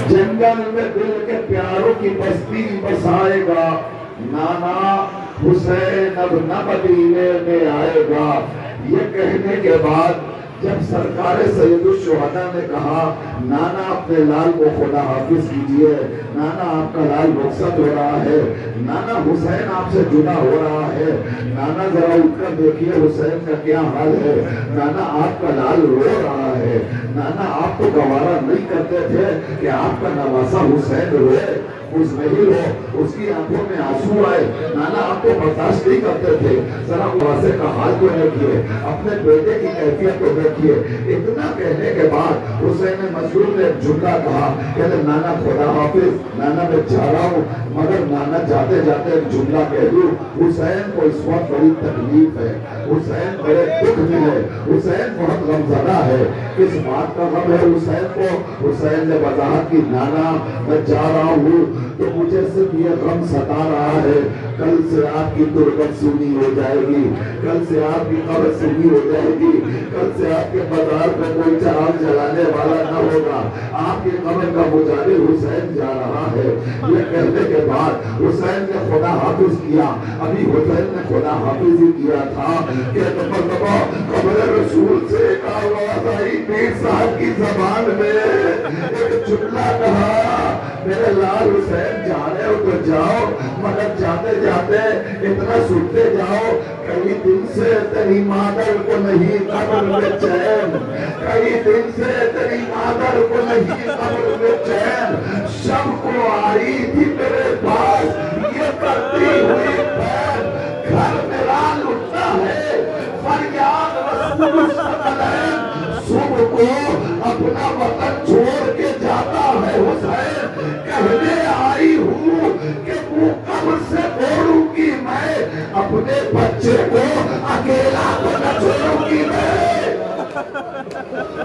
جنگل میں دل کے پیاروں کی بستی بسائے گا، نانا حسین اب نہ مدینے میں آئے گا۔ یہ کہنے کے بعد جب سرکار سید الشہداء نے کہا نانا اپنے لال کو خدا حافظ کیجئے، نانا آپ کا لال رخصت ہو رہا ہے، نانا حسین آپ سے جدا ہو رہا ہے، نانا ذرا اٹھ کر دیکھیے حسین کا کیا حال ہے، نانا آپ کا لال رو رہا ہے، نانا آپ کو گوارا نہیں کرتے تھے کہ آپ کا نواسا حسین روئے، اس نہیں ہو، اس کی آنکھوں میں آنسو آئے، نانا آپ کو برداشت نہیں کرتے تھے، ذرا نواسے کا حال تو دیکھیے، اپنے بیٹے کی کیفیت کو دیکھیے۔ اتنا کہنے کے بعد حسین مسرور نے جملہ کہا کہ نانا خدا حافظ، نانا میں جا رہا ہوں، مگر نانا جاتے جاتے ایک جملہ کہہ دوں، حسین کو اس وقت بڑی تکلیف ہے، حسین بڑے دکھ میں ہے، حسین بہت غمزدہ ہے۔ کس بات کا غم ہے حسین کو؟ حسین نے وضاحت کی، نانا میں جا رہا ہوں تو مجھے صرف یہ غم ستا رہا ہے، کل سے آپ کی تربت سونی ہو جائے گی، کل سے آپ کی قبر سونی ہو جائے گی، کل سے آپ کے بازار میں کوئی چراغ جلانے والا نہ ہوگا، آپ کی قبر کا مجاور حسین جا رہا ہے۔ یہ کہنے کے بعد حسین نے خدا حافظ کیا، ابھی حسین نے خدا حافظ ہی کیا تھا کہ مرتبہ قبر رسول سے ایک آواز آئی، پیر صاحب کی زبان میں ایک جملہ کہا، میرے لال حسین جا رہے ہو تو جاؤ، مگر جاتے جاتے اتنا سنتے جاؤ، کئی دن سے تیری مادر کو نہیں قبر میں چین، کئی دن سے تیری مادر کو نہیں قبر میں چین، شب کو آئی تھی میرے پاس یہ کرتی ہوئی بین، گھر میرا لٹتا ہے فریاد رسول ثقلین، صبح کو اپنا وطن چھوڑ کے جاتا ہے حسین، کہنے آئی ہوں کہ وہ قبر سے چھوڑوں گی میں، اپنے بچے کو اکیلا تو نہ چھوڑوں گی میں،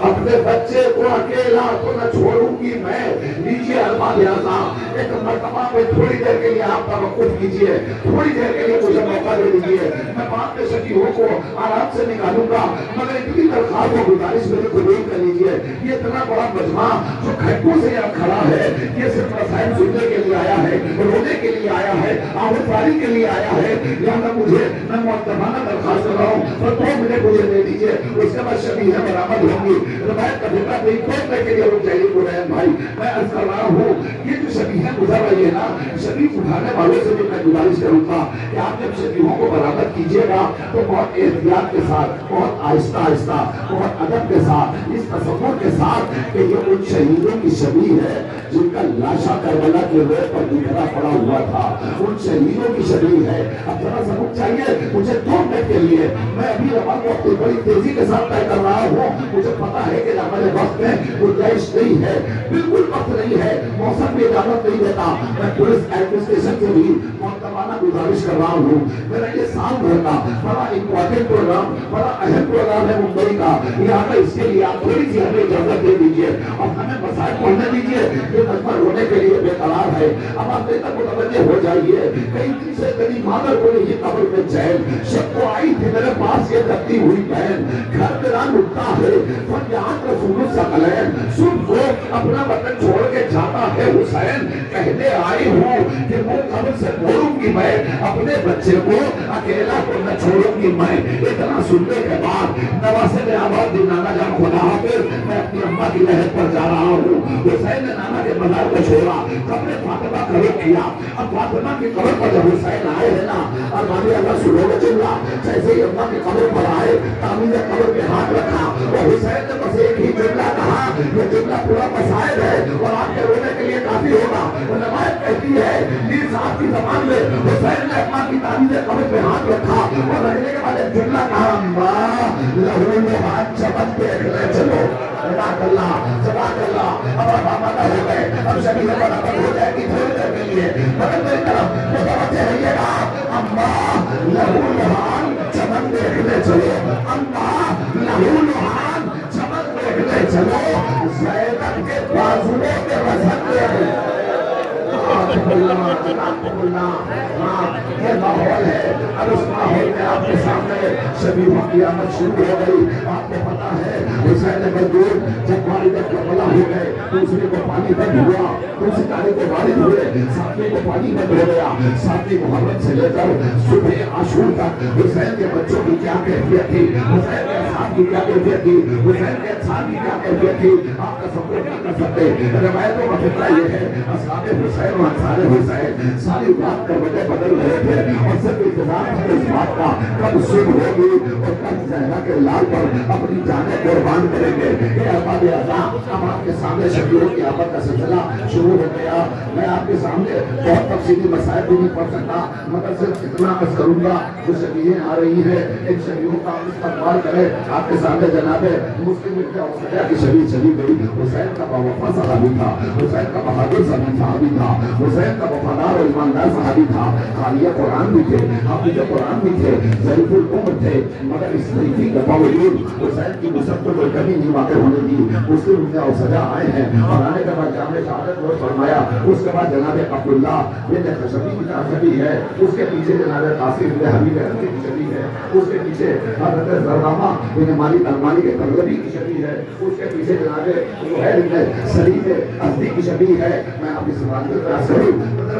اپنے بچے کو اکیلا تو نہ چھوڑوں گی میں۔ لیجیے ارباب اعظام، ایک مرتبہ میں تھوڑی دیر کے لیے آپ کا وقف کیجیے، تھوڑی دیر کے لیے مجھے موقع دے دیجیے، میں بات کے شکیوں کو آرام سے نکالوں گا، مگر اتنی درخواست و گزارش میری قبول کر لیجیے۔ یہ اتنا بڑا مجمع جو گھنٹوں سے یہاں کھڑا ہے، یہ صرف رسائل سننے کے لیے آیا ہے، رونے کے لیے آیا ہے، آہواری کے لیے آیا ہے، لہذا مجھے میں معتبانہ درخواست کر رہا ہوں، اور 2 منٹ مجھے دے دیجیے، اس کے بعد شبیہ برآمد ہوں گی۔ روایت کا فکرہ نہیں کھولنے کے لیے رک جائیے قرآن بھائی، میں عرض کر رہا ہوں یہ جو شبیہ گزر رہی ہے نا، شبیہ اٹھانے والوں سے بھی میں گزارش کروں گا کہ آپ جب شبیہوں کو برآمد کیجیے گا تو بہت احتیاط کے ساتھ، بہت آہستہ آہستہ، بہت ادب کے ساتھ، اس تصور کے ساتھ کہ یہ ان شہیدوں کی شبیہ ہے جن کا لاشا کربلا کے روڈ پر بکھرا پڑا ہوا تھا، ان شہیدوں کی شبیہ ہے۔ اب ذرا سبق چاہیے مجھے 2 منٹ کے لیے، میں ابھی رقم وقت بڑی تیزی کے ساتھ طے کر رہا ہوں، مجھے پتا ہے کہ ہمارے وقت میں گنجائش نہیں ہے، بالکل وقت نہیں ہے، موسم بھی اجازت نہیں دیتا، میں پولیس ایڈمنسٹریشن سے بھی معتبانہ گزارش کر رہا ہوں، میرا یہ سال بھر کا بڑا امپورٹنٹ پروگرام، بڑا اہم پروگرام ہے ممبئی کا، یہاں پہ اس کے لیے آپ تھوڑی سی ہمیں اجازت دے دیجیے اور ہمیں مسائل پڑھنے دیجیے، یہ مجمع رونے کے لیے بے قرار ہے۔ اب آپ میرے تک متوجہ ہو جائیے، کئی دن سے تیری مادر کو نہیں قبر میں چین، شب کو آئی تھی میرے پاس یہ کرتی ہوئی بہن، گھر میرا لٹتا ہے فریاد رسول ثقلین، صبح کو اپنا وطن چھوڑ کے جاتا ہے حسین، کہنے آئی ہوں کہ وہ قبر سے چھوڑوں گی میں، اپنے بچے کو اکیلا کو نہ چھوڑوں گی میں۔ اتنا سننے کے بعد نواسے نے آواز دی، نانا جان خدا حافظ، میں اپنی اماں کی لہر پر جا رہا ہوں۔ حسین نے نانا کے مزار کو چھوڑا، قبر فاطمہ کا رخ کیا۔ اب فاطمہ کی قبر پر جب حسین آئے ہیں نا، اور مالی اللہ سنو گے جملہ، جیسے ہی اماں کی قبر پر آئے، تعمیر قبر پہ ہاتھ رکھا، اور حسین نے بس ایک ہی جملہ کہا، یہ جملہ پورا مسائل ہے اور آپ کے رونے کے لیے کافی ہوگا۔ وہ روایت کہتی ہے میر صاحب کی زبان میں حسین نے اماں کی تعمیر قبر پہ ہاتھ رکھا اور رکھنے کے بعد ایک جملہ کہا، اماں لہو لوہان چمن دیکھنے چلو۔ صداق اللہ، صداق اللہ۔ اب آپ آمادہ ہو گئے، اب شبیہ برآمد ہو جائے گی تھوڑی دیر کے لیے، مگر میری طرف متوجہ رہیے گا، اماں لہو لوہان چمن دیکھنے چلو، اماں لہو لوہان چمن دیکھنے چلو، زینب کے بازوؤں کے وزن دیکھنے یہ ماحول ہے. اب اس ماحول میں آپ کے سامنے شبیہوں کی آمد شروع ہو گئی. آپ کو پتا ہے حسین مزدور جب والد کربلا ہو گئے دوسرے کو پانی بند ہوا, دوسری تاریخ کو والد ہوئے, ساتویں کو پانی بند ہو گیا. ساتویں محرم سے لے کر صبح عاشور تک حسین کے بچوں کی کیا کیفیت تھی, حسین کے اصحاب کی کیا کیفیت تھی, حسین کے اصحاب کی کیا کیفیت تھی, آپ کا سب کو کیا کر سکتے. روایتوں کا فکرہ یہ ہے اصحاب حسین و انصار حسین ساری بات کروٹیں بدل رہے تھے اور صرف انتظار تھا اس بات کا کب صبح ہوگی اور کب زہرا کے لال پر اپنی جانیں قربان کریں گے. یہ احباب اعزاء اب آپ کے سامنے شبیہوں کی آمد کا سلسلہ شروع ہو گیا. میں آپ کے سامنے بہت تفصیلی مسائل بھی نہیں پڑھ سکتا مگر صرف اتنا عرض کروں گا جو شبیہیں آ رہی ہیں ان شبیہوں کا استقبال کریں. آپ کے سامنے جناب مسلم ابن عثیہ کی شبیہ چلی گئی. حسین کا باوفا صحابی تھا, حسین کا بہادر صحابی تھا, حسین کا وفادار اور ایماندار صحابی تھا. حالیہ قرآن بھی تھے, حافظ قرآن بھی تھے, ظریف العمر تھے, مگر اس ضعیفی کے باوجود حسین کی نسبت کو کوئی کمی نہیں واقع ہونے دی. مسلم ابن عثیہ آئے ہیں اور آنے کے بعد جامع شہادت کو فرمایا. اس کے بعد جناب عبداللہ بن خشبی کی شبیہ ہے, اس کے پیچھے جناب قاسم بن حبیب کی شبیہ ہے, اس کے پیچھے حضرت زرامہ بن مالک المانی کے تغلبی کی شبیہ ہے, اس کے پیچھے جناب زہیر بن سلیم ازدی کی شبیہ ہے. میں آپ کی سوال کے پاس کروں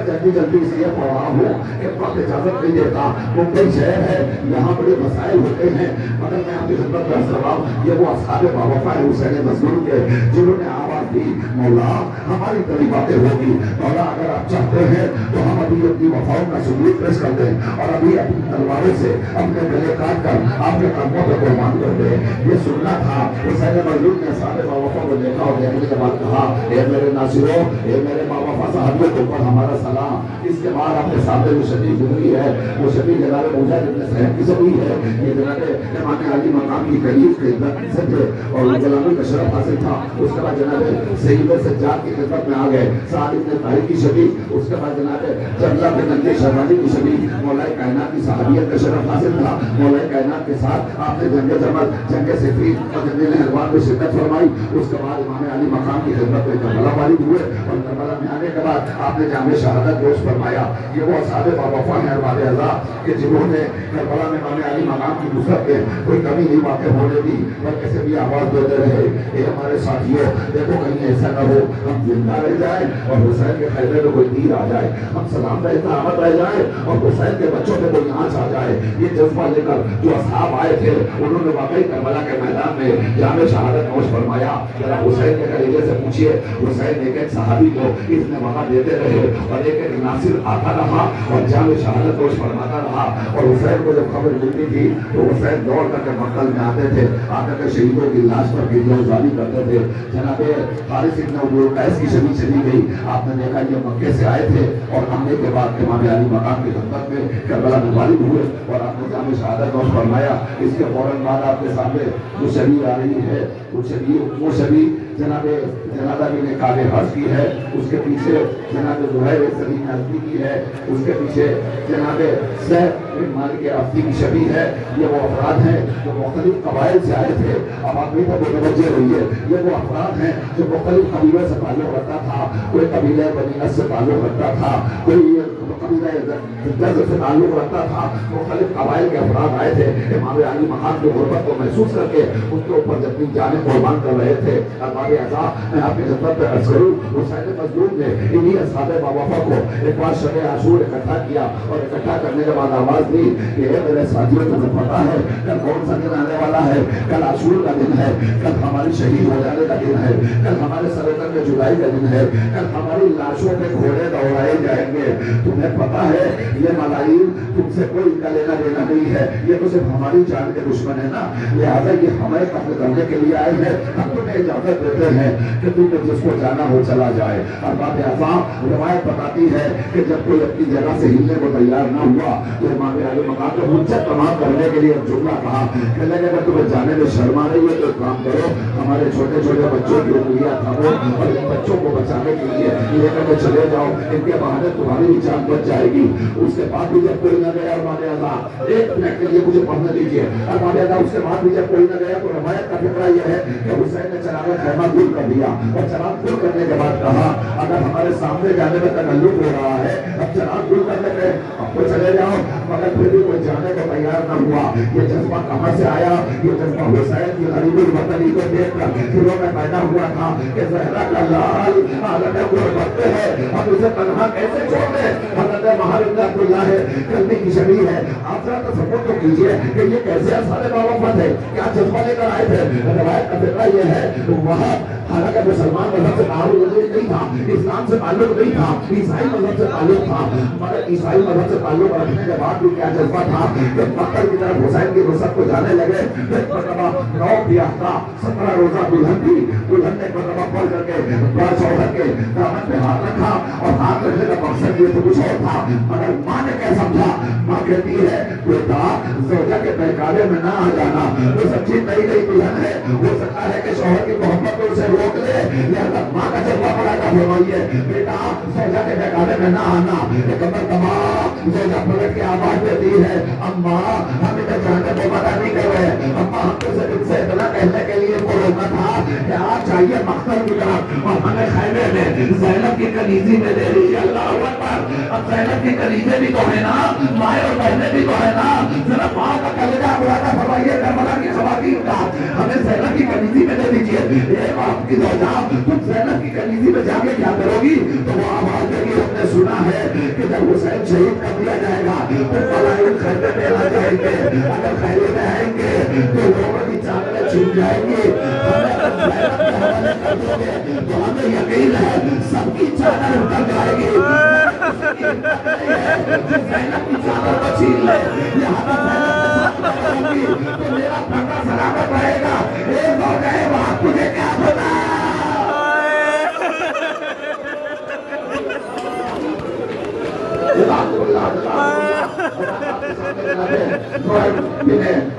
جلدی جلدی اس لیے پڑھ رہا ہوں کہ وقت اجازت نہیں دیتا. ممبئی شہر ہے, یہاں بڑے مسائل ہوتے ہیں مگر میں آپ کی خدمت میں عرض کر رہا ہوں یہ وہ اصحاب باوفا ہے حسین مظلوم کے جنہوں نے آواز دی مولا ہماری طریق باتیں ہوگی, مولا اگر آپ چاہتے ہیں تو ہم ابھی اپنی وفاؤں کا ثبوت پیش کر دیں اور ابھی اپنی تلواروں سے اپنے گلے کاٹ کر آپ کے قدموں پہ قربان کر دیں. یہ سننا تھا. حسین مظلوم نے اصحاب باوفا کو دیکھا اور دیکھنے کے بعد کہا اے میرے ناصروں, اے میرے باوفا صحابیوں کے اوپر ہمارا سلام. اس کے بعد اپنے سامنے جو شبیہ گزری ہے وہ شبیہ جناب مجاہد ابن صہیب کی شبیہ ہے. یہ جناب امام علی مقام کی قریب کے عزت سے تھے اور غلامی کا شرف حاصل تھا. اس کے بعد جناب سید سجاد کی خدمت میں آ گئے. سعد ابن طارق کی شبیہ, اس کے بعد جناب جملہ بن ننگے شہبازی کی شبیہ. مولا کائنات کی صحابیت کا شرف حاصل تھا. مولا کائنات کے ساتھ آپ نے جنگ جمل, جنگ صفین اور جنگ نہروان میں شرکت فرمائی. اس کے بعد امام علی مقام کی خدمت میں کربلا والد ہوئے اور کربلا میں آنے کے بعد آپ نے جامع شہادت گوش فرمایا. یہ وہ اصحاب باوفا ہیں احباب اعزاء کہ جنہوں نے کربلا میں امام علی مقام کی نصرت میں کوئی کمی نہیں واقع ہونے دی بلکہ سے بھی آواز دیتے رہے اے ہمارے ساتھیوں دیکھو کہیں ایسا نہ ہو ہم زندہ رہ جائیں اور حسین کے خیمے میں کوئی تیر آ جائے, ہم سلام رہتا آمد رہ جائے اور حسین کے بچوں پہ کوئی آنچ آ جائے. یہ جذبہ لے کر جو اصحاب آئے تھے انہوں نے واقعی کربلا کے میدان میں جامع شہادت نوش فرمایا. ذرا حسین کے قریبے سے پوچھیے حسین ایک ایک صحابی کو اس نے وہاں دیتے رہے اور ایک ایک ناصر آتا رہا اور جامع شہادت نوش فرماتا رہا. اور حسین کو جب خبر ملتی تھی تو حسین دوڑ کر کے مقتل میں آتے تھے, آ کر کے شہیدوں کی لاش پر گریبانگزاری کرتے تھے. جناب حارث ابن عبد القیس کی شبیہ چلی گئی. آپ نے دیکھا یہ مکے سے آئے تھے اور آنے کے بعد امام علی مقام کی خدمت میں کربلا میں والد ہوئے اور آپ نے جامع شہادت نوش فرمایا. اس کے فوراً بعد آپ کے سامنے جو شبیہ آ رہی ہے وہ شبیہ جناب جنازہ بن کعب حرز کی ہے. اس کے پیچھے جناب زہیر سلیم ازدی کی ہے. اس کے پیچھے جناب سہل بن مالک افتی کی شبیہ ہے. یہ وہ افراد ہیں جو مختلف قبائل سے آئے تھے. اب آپ بھی متوجہ رہیے یہ وہ افراد ہیں جو مختلف قبیلوں سے تعلق رکھتا تھا. کوئی قبیلہ بنی نصر سے تعلق رکھتا تھا, کوئی قبیلہ جذر سے تعلق رکھتا تھا. مختلف قبائل کے افراد آئے تھے امام علی مقام کی غربت کو محسوس کر کے اس کے اوپر اپنی جانیں قربان کر رہے تھے. میں آپ کی خدمت میں عرض کروں حسین مظلوم نے انہی اصحاب باوفا کو ایک بار شب عاشور اکٹھا کیا اور اکٹھا کرنے کے بعد آواز دی کہ اے میرے ساتھیوں تمہیں پتا ہے کل کون سا دن آنے والا ہے. کل عاشور کا دن ہے, کل ہماری شہید ہو جانے کا دن ہے, کل ہمارے سرتن میں جدائی کا دن ہے, کل ہماری لاشوں پہ گھوڑے دوڑائے جائیں گے. تمہیں پتا ہے یہ ملائن تم سے کوئی ان کا لینا دینا نہیں ہے, یہ تو صرف ہماری جان کے دشمن ہے نا, لہٰذا یہ ہمیں قتل کرنے کے لیے آئے ہیں. ہم تمہیں اجازت دیتے ہیں کہ تم نے جس کو جانا ہو چلا جائے. اور بات اعظم روایت بتاتی ہے کہ جب کوئی اپنی جگہ سے ہلنے کو تیار نہ ہوا تو امام علی مقام کو حجت تمام کرنے کے لیے جملہ کہا کہ اگر تمہیں جانے میں شرم آ رہی ہے تو کام کرو, ہمارے چھوٹے چھوٹے بچوں کی انگلیاں تھامو اور ان بچوں کو بچانے کے لیے لے کر کے چلے جاؤ, ان کے بہانے تمہاری بھی جان بچ جائے گی. اس کے بعد بھی جب کوئی نہ گیا امام اعظم ایک منٹ کے لیے مجھے پڑھنے دیجیے. امام اعظم اس کے بعد بھی جب کوئی نہ گیا تو روایت کا فکرہ یہ ہے کہ حسین نے چراغ خیمہ چراغ دور کر دیا اور چراغ دور کرنے کے بعد کہا اگر ہمارے سامنے جانے میں تکلف ہو رہا ہے اب چراغ دور کر لیتے اب تو چلے جاؤ، مگر پھر بھی کوئی جانے کو تیار نہ ہوا۔ یہ جذبہ کہاں سے آیا؟ یہ جذبہ حسین کی غریب الوطنی کو دیکھ کر دلوں میں پیدا ہوا تھا کہ زہرا کا لال حالت غربت میں ہے، ہم اسے تنہا کیسے چھوڑ دیں؟ حضرت مہار ابن عبداللہ ہے، کلمی کی شبیہ ہے، آپ ذرا تصور تو کیجئے کہ یہ کیسے اصحاب باوفت ہے، کیا جذبہ لے کر آئے تھے؟ روایت کا فقرہ یہ ہے وہاں حالانکہ مسلمان مذہب سے تعلق نہیں تھا، اسلام سے تعلق نہیں تھا، عیسائی مذہب سے تعلق تھا، مگر عیسائی مذہب سے تعلق رکھنے کے بعد بھی کیا جذبہ تھا کہ مکہ کی طرف حسین کی نصرت کو جانے لگے۔ ایک مرتبہ 9 بیاہتا 17 روزہ دلہن تھی، دلہن نے مرتبہ پڑھ کر کے بڑا شوہر کے دامن پہ ہاتھ رکھا اور ہاتھ رکھنے کا مقصد یہ تو کچھ اور تھا، مگر ماں نے کیا سمجھا؟ ماں کہتی ہے بیٹا زوجہ کے بہکاوے میں نہ آ جانا، وہ سچی نئی نئی دلہن ہے، ہو سکتا ہے کہ شوہر کی محبت کو اسے روک لے، لہذا ماں کا جذبہ پڑا تھا فرمائیے بیٹا زوجہ کے بہکاوے میں نہ آنا۔ ایک مرتبہ زوجہ پلٹ کے آواز دیتی ہے اماں ہمیں تو جانے کو پتہ نہیں کر رہے، اماں ہم تو صرف ان سے اتنا کہنے کے لیے کو روکا تھا کہ آپ چاہیے مقتل کی طرف اور ہمیں خیمے میں زینب کی کنیزی میں دے دیجیے۔ اللہ اکبر، اب زینب کی کنیزیں بھی تو ہے نا، مائیں اور بہنیں بھی تو ہے نا، ذرا ماں کا کلیجہ بڑا تھا فرمائیے کربلا کی خواتین کا ہمیں زینب کی کنیزی میں دے دیجیے۔ اے باپ کی زوجہ تم زینب کی کنیزی میں جا کے کیا کرو گی؟ تو وہ آواز لگی ہم نے سنا ہے کہ جب حسین شہید کر دیا جائے گا تو ملائک خیمے میں آ جائیں گے، اگر خیمے میں آئیں گے تو لوگوں کی چادریں چھن جائیں گی، ہمیں زینب کے حوالے کر دو گے تو ہمیں یقین ہے سب کی چادر اتر جائے گی۔ زینب کی چادر کو چھین لے، لہذا زینب کے ساتھ رہوں گی تو میرا پردہ سلامت رہے گا۔ اے زوجہ باپ تجھے کیا پتا؟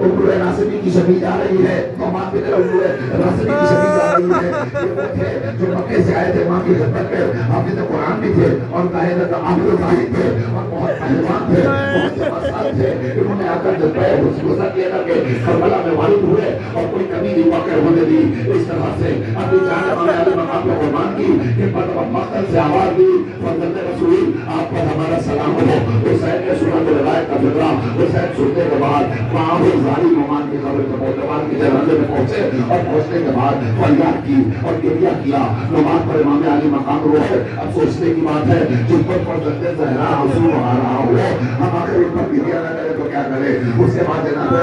امور ناصری کی شبیہ جا رہی ہے، امام بن امور ناصری کی شبیہ جا رہی ہے۔ یہ وہ تھے جو مکے سے آئے تھے، ماں کی خدمت میں حافظ قرآن بھی تھے اور قائد عابد زاہد تھے اور بہت پہلوان تھے، بہت جبار تھے۔ انہوں نے آ کر جب غسل کیا کر کے کربلا میں والد ہوئے اور کوئی کمی نہیں واقع ہونے دی، اس طرح سے اپنی جان علی مقام کو قربان کی کہ مقتل سے آواز دی فرزند رسول آپ پر ہمارا سلام ہو۔ حسین نے سنا تو روایت کا فقرہ، حسین سننے کے بعد وہاں وہ ظالم نعمان کی قبر پر نعمان کی جنازے میں پہنچے اور پہنچنے کے بعد فریاد کی اور گریہ کیا۔ نعمان پر امام علی مقام روئے۔ اب سوچنے کی بات ہے جن پر فرزند زہرا حضور آ رہا ہو، ہم آخر ان پر گریہ نہ کرے تو کیا کرے؟ اس کے بعد جناب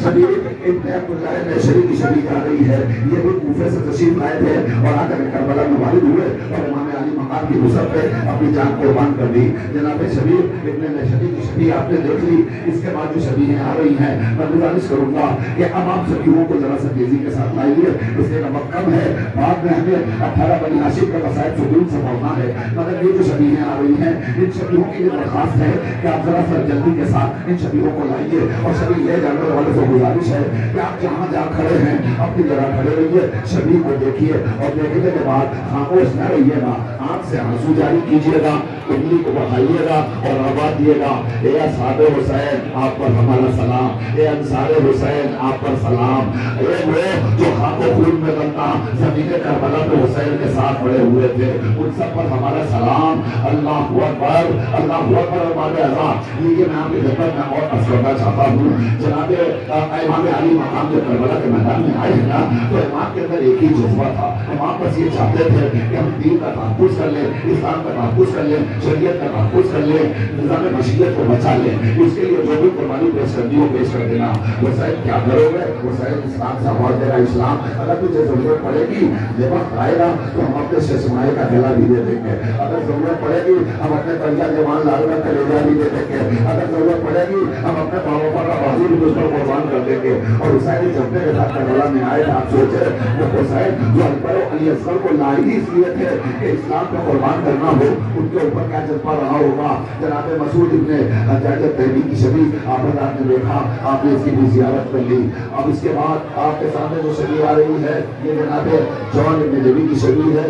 شبیر ابن عبداللہ نے شریف کی شبیہ جا رہی ہے، یہ بھی کوفے سے تشریف لائے تھے اور آ کر کربلا میں والد ہوئے اور امام علی مقام کی نصرت پہ اپنی جان قربان کر دی۔ جناب شبیر ابن شبیر کی شبیہ آپ نے دیکھ لی، اس کے بعد جو شبیہیں آ رہی ہیں میں گزارش کروں گا کہ اب آپ شبیہوں کو ذرا سا تیزی کے ساتھ لائیے، اس لیے وقت کم ہے، بعد میں ہمیں 18 بنی ہاشم کا قصائد سکون سے پڑھنا ہے، مگر یہ جو شبیہیں آ رہی ہیں ان شبیہوں کی یہ درخواست ہے کہ آپ ذرا سا جلدی کے ساتھ ان شبیہوں کو لائیے اور شبیہ لے جانے والے سے گزارش ہے کہ آپ جہاں جہاں کھڑے ہیں اپنی جگہ کھڑے رہیے، شبیہ کو دیکھیے اور دیکھنے کے بعد خاموش نہ رہیے گا، آنکھ سے آنسو جاری کیجیے گا، انگلی کو بڑھائیے گا اور آواز دیے گا اے اصحاب حسین آپ پر ہمارا سلام، اے انصار حسین آپ پر سلام، اے وہ جو خاک و خون میں بنتا زمین کربلا پہ حسین کے ساتھ پڑے ہوئے تھے ان سب پر ہمارا سلام۔ اللہ اکبر، اللہ اکبر اور مال اعظم۔ یہ میں آپ کی خدمت میں اور عرض کرنا چاہتا ہوں جناب امام علی مقام جو کربلا کے میدان میں آئے ہیں نا تو امام کے اندر ایک ہی جذبہ تھا، امام بس یہ چاہتے تھے کہ ہم دین کا تحفظ کر لیں، اسلام کا تحفظ کر لیں، شریعت کا تحفظ کر لیں، نظام مشیت کو بچا لیں، اس کے لیے جو بھی قربانی پیش کرنی ہو پیش کر دینا۔ حسین کیا کرو گے؟ حسین اسلام سے آواز دے رہا اسلام اگر تجھے ضرورت پڑے گی جب وقت آئے گا تو ہم اپنے شہزادے کا گلا بھی دے دیں گے، اگر ضرورت پڑے گی ہم اپنے پنجا جوان لال کا کلیجہ بھی دے دیں گے، اگر ضرورت پڑے گی ہم اپنے پاؤں پر کا بازو بھی اس پر قربان کر دیں گے۔ اور حسین جبنے کے ساتھ کربلا میں آئے تھے، آپ سوچے وہ حسین جو اکبر و علی اصغر کو لائے ہی اس لیے تھے کہ اسلام کو قربان کرنا ہو، ان کے اوپر کیا جذبہ رہا ہوگا۔ جناب مسعود ابن حجاج التہمی کی شبیہ آپ نے دیکھا، آپ نے اس کی بھی زیارت کر لی۔ اب اس کے بعد آپ کے سامنے جو شبیہ آ رہی ہے یہ جناب جون ابن جبی کی شبیہ ہے،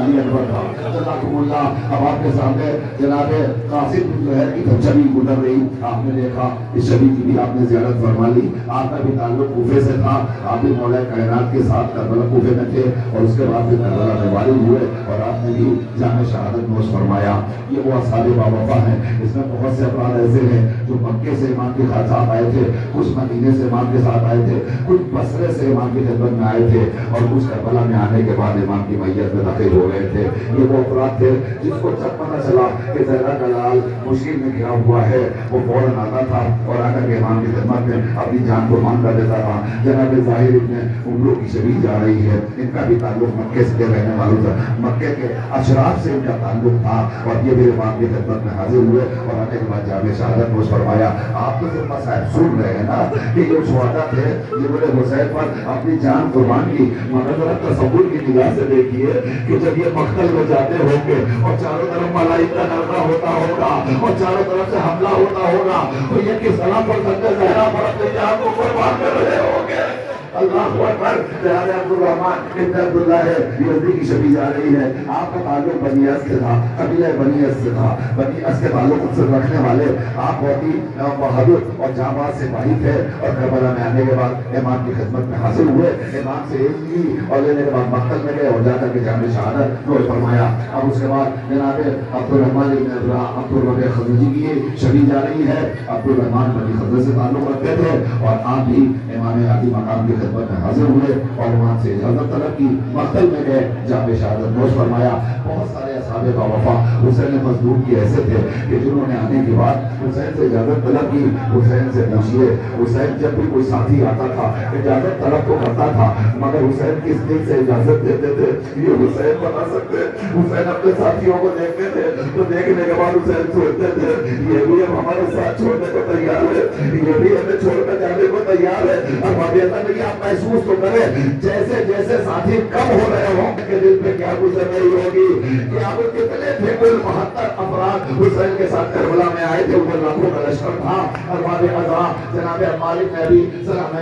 علی اکبر تھا. جزاکم اللہ. اب آپ کے سامنے جناب قاسم بن زہر کی چھبی گزر رہی. آپ نے دیکھا اس چھبی کی بھی آپ نے زیارت فرما لی. آپ کا بھی تعلق کوفے سے تھا. آپ بھی مولا کائنات کے ساتھ کربلا کوفے میں تھے اور اس کے بعد پھر کربلا میں والد ہوئے اور آپ نے بھی جامع شہادت نوش فرمایا. یہ وہ اصحاب باوفا ہیں. اس میں بہت سے افراد ایسے ہیں جو مکے سے امام کے ساتھ آئے تھے, کچھ مدینے سے امام کے ساتھ آئے تھے, کچھ بصرے سے امام کی خدمت میں آئے تھے اور کچھ کربلا میں آنے کے بعد امام کی میت میں داخل ہو گئے تھے. یہ وہ افراد تھے جس کو جب پتہ چلا کہ زہرا کا لال مشکل میں گھرا ہوا ہے وہ فوراً آتا تھا اور آ کر کے امام کی خدمت میں اپنی جان کو مان کر دیتا تھا. جناب ظاہر ابن عمرو کی شبیہ جا رہی ہے. ان کا بھی تعلق مکے سے رہنے والوں تھا, مکے کے اشراف سے ان کا تعلق تھا اور یہ بھی امام کی خدمت میں حاضر ہوئے اور آنے کے بعد جامع شہادت نوش فرمایا. آپ تو صرف صاحب سن رہے ہیں نا کہ یہ شہداء تھے جنہوں نے حسین پر اپنی جان قربان کی. مگر ذرا تصور کی نگاہ سے دیکھیے کہ جب یہ مقتل میں جاتے ہوں گے اور چاروں طرف ملائکہ کا نغمہ ہوتا ہوگا اور چاروں طرف سے حملہ ہوتا ہوگا تو یہ کس سلام پر سجدہ زہرا پر اپنی جان کو قربان کر رہے ہوں گے. اللہ اکبر. جناب عبدالرحمن ابن عبداللہ یزدی کی شبیہ جا رہی ہے. آپ کا تعلق بنی اس سے تھا, قبیلہ بنی اس سے تھا. بنی اس کے تعلق سے رکھنے والے آپ بہت ہی بہادر اور جانباز سپاہی تھے اور کربلا میں آنے کے بعد امام کی خدمت میں حاصل ہوئے. امام سے عزت لی اور لینے کے بعد مقتل میں گئے اور جا کر کے جامع شہادت نوش فرمایا. اب اس کے بعد جناب عبدالرحمن ابن عبدالربیع خزرجی کی شبیہ جا رہی ہے. عبدالرحمن بنی خزرج سے تعلق رکھتے تھے اور آپ بھی امام عالی مقام کی خدمت میں حاضر ہوئے اور وہاں سے اجازت طلب کی, مقتل میں گئے, جامع شہادت نوش فرمایا. بہت سارے اصحاب باوفا حسین مظلوم کی ایسے تھے کہ جنہوں نے آنے کے بعد حسین سے اجازت طلب کی. حسین سے پوچھیے, حسین جب بھی کوئی ساتھی آتا تھا اجازت طلب تو کرتا تھا مگر حسین کس دل سے اجازت دیتے تھے یہ حسین بتا سکتے. حسین اپنے ساتھیوں کو دیکھتے تھے تو دیکھنے کے بعد حسین سوچتے تھے یہ بھی اب ہمارے ساتھ چھوڑنے کو تیار ہے, یہ بھی ہمیں چھوڑ کر جانے کو تیار ہے. اور آپ محسوس تو کریں جیسے جیسے ساتھی کم ہو رہے ہوں کہ دل پہ کیا گزر رہی ہوگی کہ آپ کتنے تھے. کل 72 افراد حسین کے ساتھ کربلا میں آئے تھے. اوپر لاکھوں کا لشکر تھا. ارباب ازا جناب مالک نے بھی سلام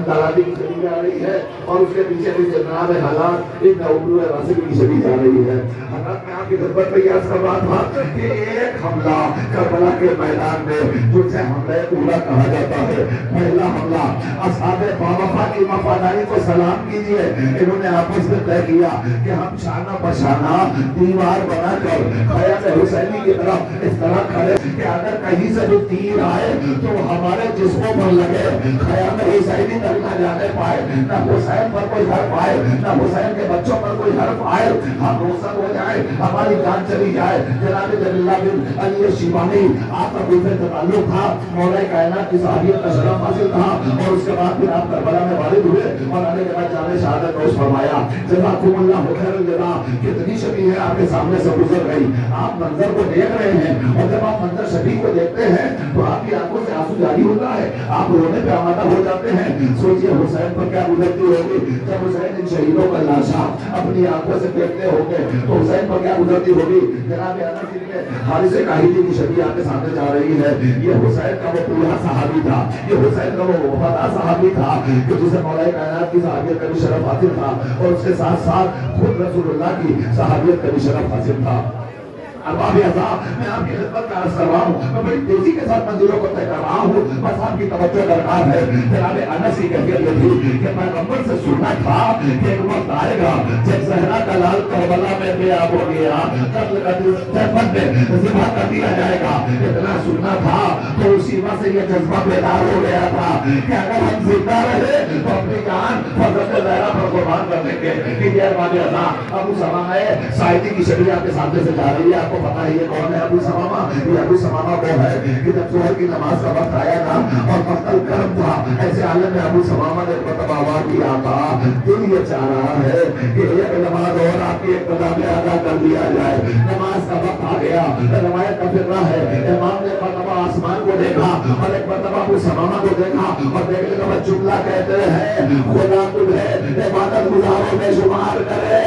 دلادی کی شبیہ جا رہی ہے اور اس کے پیچھے بھی جناب حالات ابن عمرو راسبی کی شبیہ جا رہی ہے. حضرت میں آپ کی خدمت میں یاد کر رہا تھا کہ ایک حملہ کربلا کے میدان میں جسے حملہ اولا کہا جاتا ہے, پہلا حملہ اصحاب باوفا کی وفاداری کو سلام کیجیے. انہوں نے آپس میں طے کیا کہ ہم شانہ بشانہ دیوار بنا کر خیام حسینی کی طرف اس طرح کھڑے کہ اگر کہیں سے بھی تیر آئے تو ہمارے جسموں پر لگے, خیام حسینی تک نہ جانے پائے, نہ حسین پر کوئی حرف آئے, نہ حسین کے بچوں پر کوئی حرف آئے, ہم روشن ہو جائے, ہماری جان چلی جائے. جناب جلیل اللہ بن علی شیبانی آپ کا کوفے سے تعلق تھا, مولا کائنات کی صحابیت کا شرف حاصل تھا اور اس کے بعد پھر آپ کربلا میں والد ہوئے اور آنے کے بعد جامع شہادت نوش فرمایا. جزاکم اللہ خیر الجزا. کتنی شبیہ ہے آپ کے سامنے سے گزر گئی. آپ منظر کو دیکھ رہے ہیں اور جب آپ منظر شبیہ کو دیکھتے ہیں تو آپ کی آنکھوں سے آنسو جاری ہوتا ہے, آپ رونے پہ آمادہ ہو جاتے ہیں. سوچئے حسین پر کیا گزرتی ہوگی جب حسین ان شہیدوں کا لاشا اپنی آنکھوں سے دیکھتے ہوں گے تو حسین پر کیا گزرتی ہوگی. جناب انس بن حارث کاہلی کی شبیہ آپ کے سامنے جا رہی ہے. یہ حسین کا وہ پورا صحابی تھا, یہ حسین کا وہ وفادار صحابی تھا کہ جسے مولا کائنات کی صحابیت کا بھی شرف حاصل تھا اور اس کے ساتھ ساتھ خود رسول اللہ کی صحابیت کا بھی شرف حاصل تھا. ارباب ازا میں آپ کی خدمت کا عرض کر رہا ہوں, میں بڑی تیزی کے ساتھ منزلوں کو طے کر رہا ہوں, بس آپ کی توجہ درکار ہے. جناب انس کی کیفیت یہ تھی کہ پیغمبر سے سننا تھا کہ ایک وقت آئے گا جب زہرا کا لال کربلا میں بیاب ہو گیا, قتل میں ذبح کر دیا جائے گا. اتنا سننا تھا تو اسی وقت سے یہ جذبہ بیدار ہو گیا تھا کہ اگر ہم زندہ رہے تو اپنی جان حضرت زہرا پر قربان کر دیں گے. کہ یہ ارباب ازا ابو سمامہ سائدی کی شبیہ آپ کے سامنے سے جا رہی ہے. کو پتا ہے یہ کون ہے ابو سمامہ. یہ ابو سمامہ وہ ہے کہ جب ظہر کی نماز کا وقت آیا نا اور مقتل کرم تھا, ایسے عالم میں ابو سمامہ نے مرتبہ آواز دیا تھا دل یہ چاہ رہا ہے کہ ایک نماز اور آپ کی ابتدا میں ادا کر دیا جائے. نماز کا وقت آ گیا. روایت کا فرقہ ہے امام نے مرتبہ آسمان کو دیکھا اور ایک مرتبہ ابو سمامہ کو دیکھا اور دیکھنے کے بعد جملہ کہتے ہیں خدا تمہیں عبادت گزاروں میں شمار کرے.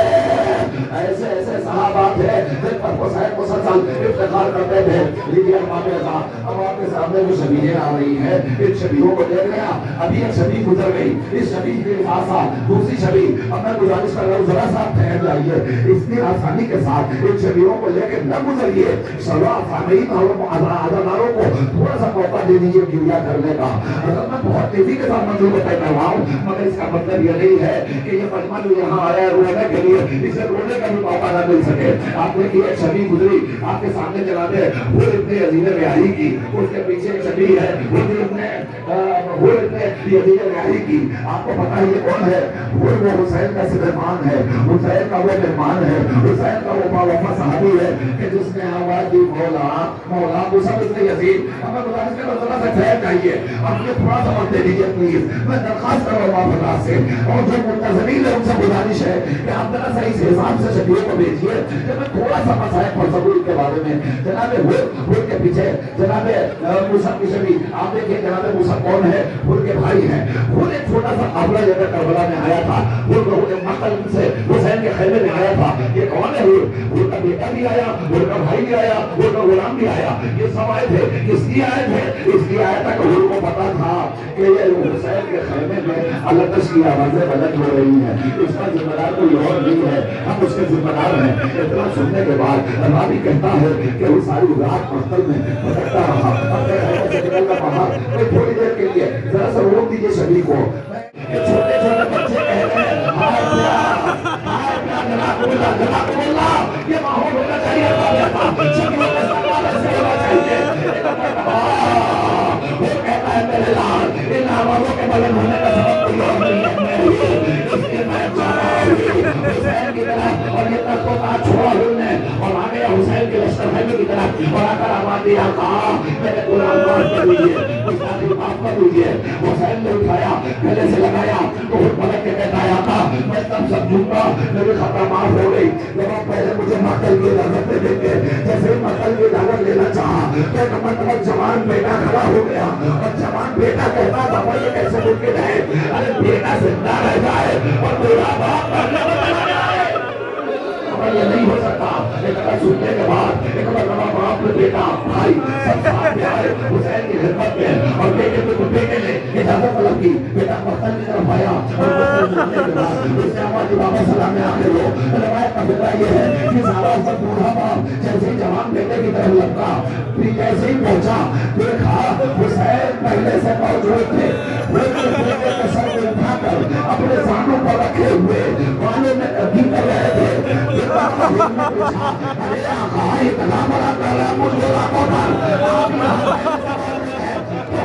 ایسے صحابہ تھے جن پر حسین مسلسل افتخار کرتے تھے. لیجیے ارباب ازا اب آپ آپ کے سامنے جو شبیہیں آ رہی ہیں ان شبیہوں کو دیکھ رہے ہیں. ابھی ایک شبیہ گزر گئی, اس شبیہ کے ساتھ ساتھ دوسری شبیہ. اب میں گزارش کر رہا ہوں ذرا سا ٹھہر جائیے, اس کی آسانی کے ساتھ ان شبیہوں کو لے کے نہ گزریے. سامعین اور عزاداروں کو تھوڑا سا موقع دے دیجیے گریا کرنے کا. اگر میں بہت تیزی کے ساتھ منظور طے کر رہا ہوں, مگر اس کا مطلب یہ نہیں ہے کہ یہ مجمع جو یہاں آیا ہے رونے کے لیے اسے رونے کا بھی موقع نہ مل سکے. آپ نے ایک شبیہ گزری آپ کے سامنے جناب حور ابن یزید ریاحی کی, اس کے پیچھے ایک شبیہ ہے حور ابن یزید ریاحی کی. آپ کو پتا ہے یہ کون ہے؟ حور وہ حسین کا مہمان ہے, حسین کا وہ مہمان ہے, حسین کا وہ باوفا صحابی ہے کہ جس نے آواز دی مولا مولا مصعب ابن یزید. اب میں گزارش کر رہا ہوں ذرا سا ٹھہر جائیے, اب یہ تھوڑا سا وقت دے دیجیے پلیز. میں درخواست کر رہا ہوں آپ اللہ سے, اور جو منتظرین ہے ان سے گزارش ہے کہ آپ ذرا سا اس حساب سے شبیہوں کو بھیجیے کہ میں تھوڑا سا مسائل پڑھ سکوں ان کے بارے میں. جناب حور کے پیچھے جناب مصعب کی شبیہ آپ دیکھیے. جناب مصعب کون ہے؟ حور کے بھائی ہیں. حور ایک چھوٹا سا قافلہ لے کر کربلا میں آیا تھا. حور مقتل سے حسین کے خیمے میں آیا تھا. یہ کون ہے حور؟ حور کا بیٹا بھی آیا, حور کا بھائی بھی آیا, حور کا غلام بھی آیا. یہ سب آئے تھے. کس لیے آئے تھے؟ اس لیے آیا تھا کہ حور کو پتا تھا کہ یہ حسین کے خیمے میں التش کی آوازیں بلند ہو رہی ہیں. اس کا ذمہ دار کوئی اور نہیں ہے, ہم اس کے ذمہ دار ہیں. اتنا سننے کے بعد راوی کہتا ہے کہ وہ ساری رات مقتل میں بھٹکتا رہا. اپنے خیمے سے نکل کر باہر کوئی تھوڑی دیر کے لیے ذرا سا روک دیجیے شبیہ کو. چھوٹے چھوٹے بچے کہہ رہے ہیں ہائے پیار ہائے پیار جناب اللہ یہ ماحول ہونا چاہیے. شبیہوں کے سامنے سے ہونا چاہیے. وہ کہتا ہے میرے لال ان آوازوں کے بلند ہونے کا سبب کوئی اور نہیں ہے, اس لیے میں چاہ رہا ہوں حسین کی طرف. اور یہ تک کو کہا چھوڑا ہوں نے اور آ گیا حسین کے لشکر خیمے کی طرف اور آ کر آواز دیا کہا میرے غلام معاف کر دیجیے, مجھے معاف کر دیجیے. حسین نے اٹھایا گلے سے لگایا تو خود پلٹ کے کہتا ہے آقا میں تب سمجھوں گا میری خطا معاف ہو گئی جب آپ پہلے مجھے مقتل کی اجازت دے دیں گے. جیسے ہی مقتل کی اجازت لینا چاہا تو ایک مطلب جوان بیٹا کھڑا ہو گیا اور جوان بیٹا کہتا تھا وہ یہ کیسے ممکن ہے؟ ارے بیٹا زندہ رہ جائے اور میرا باپ کرنے میں جائے, یہ نہیں ہو سکتا. ایک بار سننے کے بعد ایک بار باپ نے بیٹا بھائی سب ساتھ میں آئے حسین کی خدمت میں اور بیٹے نے اجازت طلب کی. بیٹا مقتل کی طرف آیا اور مقتل کے بعد اس نے آواز دی بابا سلام میں آخر ہو. روایت کا فکرہ یہ ہے کہ سارا اس پر بوڑھا باپ جیسے جوان بیٹے کی طرف لگا پھر جیسے ہی پہنچا دیکھا حسین پہلے سے موجود تھے. بیٹے کے سر کو اٹھا کر اپنے زانوں پر رکھے ہوئے بالوں میں تبدیل کر رہے تھے. ارے آقا اتنا بڑا کلام مجھولا کو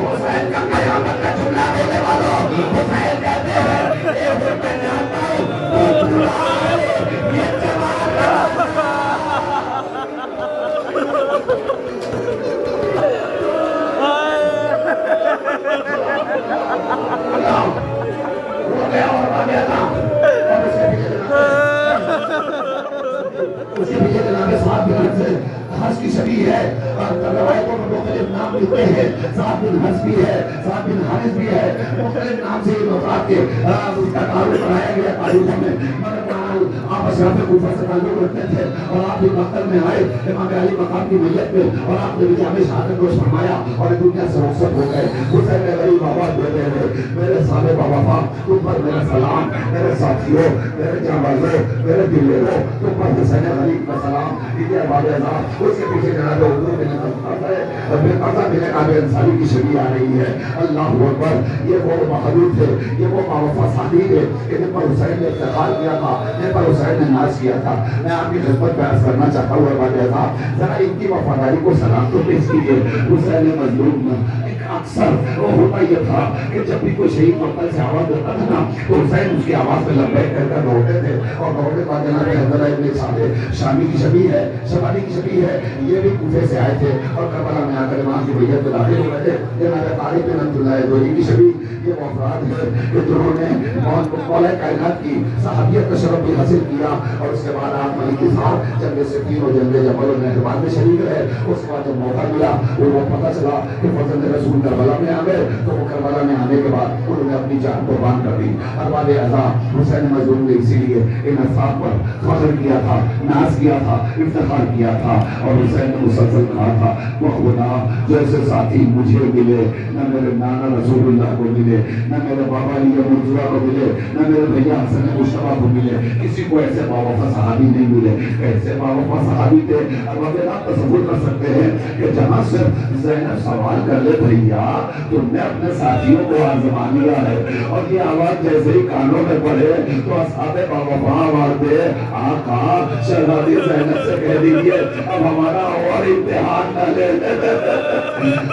حسین کا قیامت کا جملہ دینے والوں حسین کہتے ہیں اے حسین میں جانتا ہوں یہ جوان ہو گیا اور آ گیا تھا اسی پیچھے جناب صاحب بن حس کی شبیہ ہے اور روایتوں میں مختلف نام لکھتے ہیں. صاحب بن حس بھی ہے, صاحب بن حارث بھی ہے, مختلف نام سے یہ افراد کے اس کا تعارف بنایا گیا تاریخوں میں. مگر آپ اشراف کوفہ سے تعلق رکھتے تھے اور آپ بھی مقتل میں آئے امام علی مقام کی میت میں اور آپ نے جامع شہادت نوش فرمایا اور دنیا سے رخصت ہو گئے. حسین نے غریب آواز دے رہے ہیں میرے صاحب وفا تم پر میرا سلام, میرے ساتھیوں میرے جانبازوں میرے دلیروں تم پر حسین غریب کا سلام. یہ احباب اعزاز اس کے پیچھے جناب حضور میں مرزا بن کعب انصاری کی شبیہ آ رہی ہے. اللہ اکبر, یہ وہ مخلوق تھے, یہ وہ باوفا ساتھی تھے کہ جن پر حسین نے افتخار کیا تھا, جن پر حسین نے ناز کیا تھا. میں آپ کی خدمت میں عرض کرنا چاہتا ہوں احباب اعزاز ذرا ان کی وفاداری کو سلام تو پیش کیجیے. حسین مظلوم اکثر وہ ہوتا یہ تھا کہ جب بھی کوئی شہید مقتل سے آواز دیتا تھا نا تو حسین اس کی آواز میں لبیک کر کر دوڑتے تھے اور دوڑنے بعد جناب حضرت ابن سعد شامی کی شبیہ ہے, شمالی کی شبیہ ہے. یہ بھی کوفے سے آئے تھے اور کربلا میں آ کر امام کی بیعت میں داخل ہو گئے تھے. جناب طارق بن عبد اللہ دوری کی شبیہ یہ وہ افراد ہے کہ جنہوں نے مولا کائنات کی صحابیت کا شرف بھی حاصل کیا، اور اس کے بعد آپ ملک کے ساتھ جنگ صفین اور جنگ جمل اور نہروان میں شریک رہے۔ اس کے بعد جب موقع ملا وہ پتہ چلا کہ فرزند رسول کربلا میں آ گئے، تو وہ کربلا میں آنے کے بعد انہوں نے اپنی جان قربان کر دی۔ ارباب اعضاء حسین مظلوم نے اسی لیے ان اصحاب پر فخر کیا تھا، ناز کیا تھا، افتخار کیا تھا، اور حسین نے مسلسل کہا تھا وہ خدا جیسے ساتھی مجھے ملے، نہ میرے نانا رسول اللہ کو ملے، نہ میرے بابا علی منصورہ کو ملے، نہ میرے بھیا حسن مشتبہ کو ملے، کسی کو ایسے باوفا صحابی نہیں ملے۔ ایسے باوفا صحابی تھے ارباب آپ تصور کر سکتے ہیں کہ جہاں صرف زینب سوال کر لے بھیا تم نے اپنے ساتھیوں کو آزما لیا ہے، اور یہ آواز جیسے ہی کانوں میں پڑے تو اصحاب باوفا آواز دے آقا شہزادی زینب سے کہہ دیجیے اب ہمارا اور امتحان نہ لے،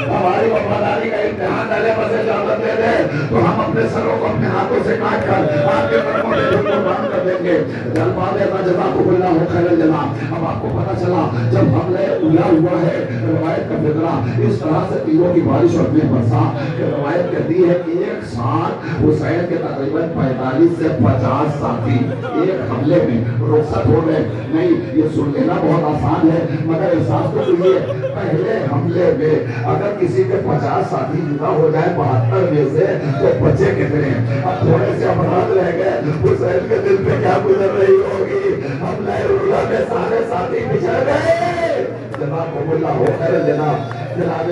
ہماری وفاداری کا امتحان نہ لے، بس اجازت دے دے تو ہم اپنے سروں کو اپنے ہاتھوں سے کاٹ کر آپ کے قدموں میں قربان کر دیں گے۔ جلوہ دیتا جزاکم اللہ خیر الجزا۔ اب آپ کو پتہ چلا جب حملہ اولا ہوا ہے، روایت کا فقرہ اس طرح سے تیروں کی بارش اور میں برسا کہ روایت کہتی ہے کہ ایک ساتھ حسین کے تقریباً 45 سے 50 ساتھی ایک حملے میں رخصت ہو گئے۔ نہیں یہ سن لینا بہت آسان ہے، مگر احساس تو کیجیے پہلے حملے میں اگر کسی کے 50 ساتھی جدا ہو جائے 72 میں سے تو بچے کتنے ہیں؟ اب تھوڑے سے افراد رہ گئے، حسین کے دل پہ کیا گزر رہی ہوگی؟ حملہ اولا میں سارے ساتھی بچھڑ گئے۔ جناب اللہ ہو خیر جناب جناب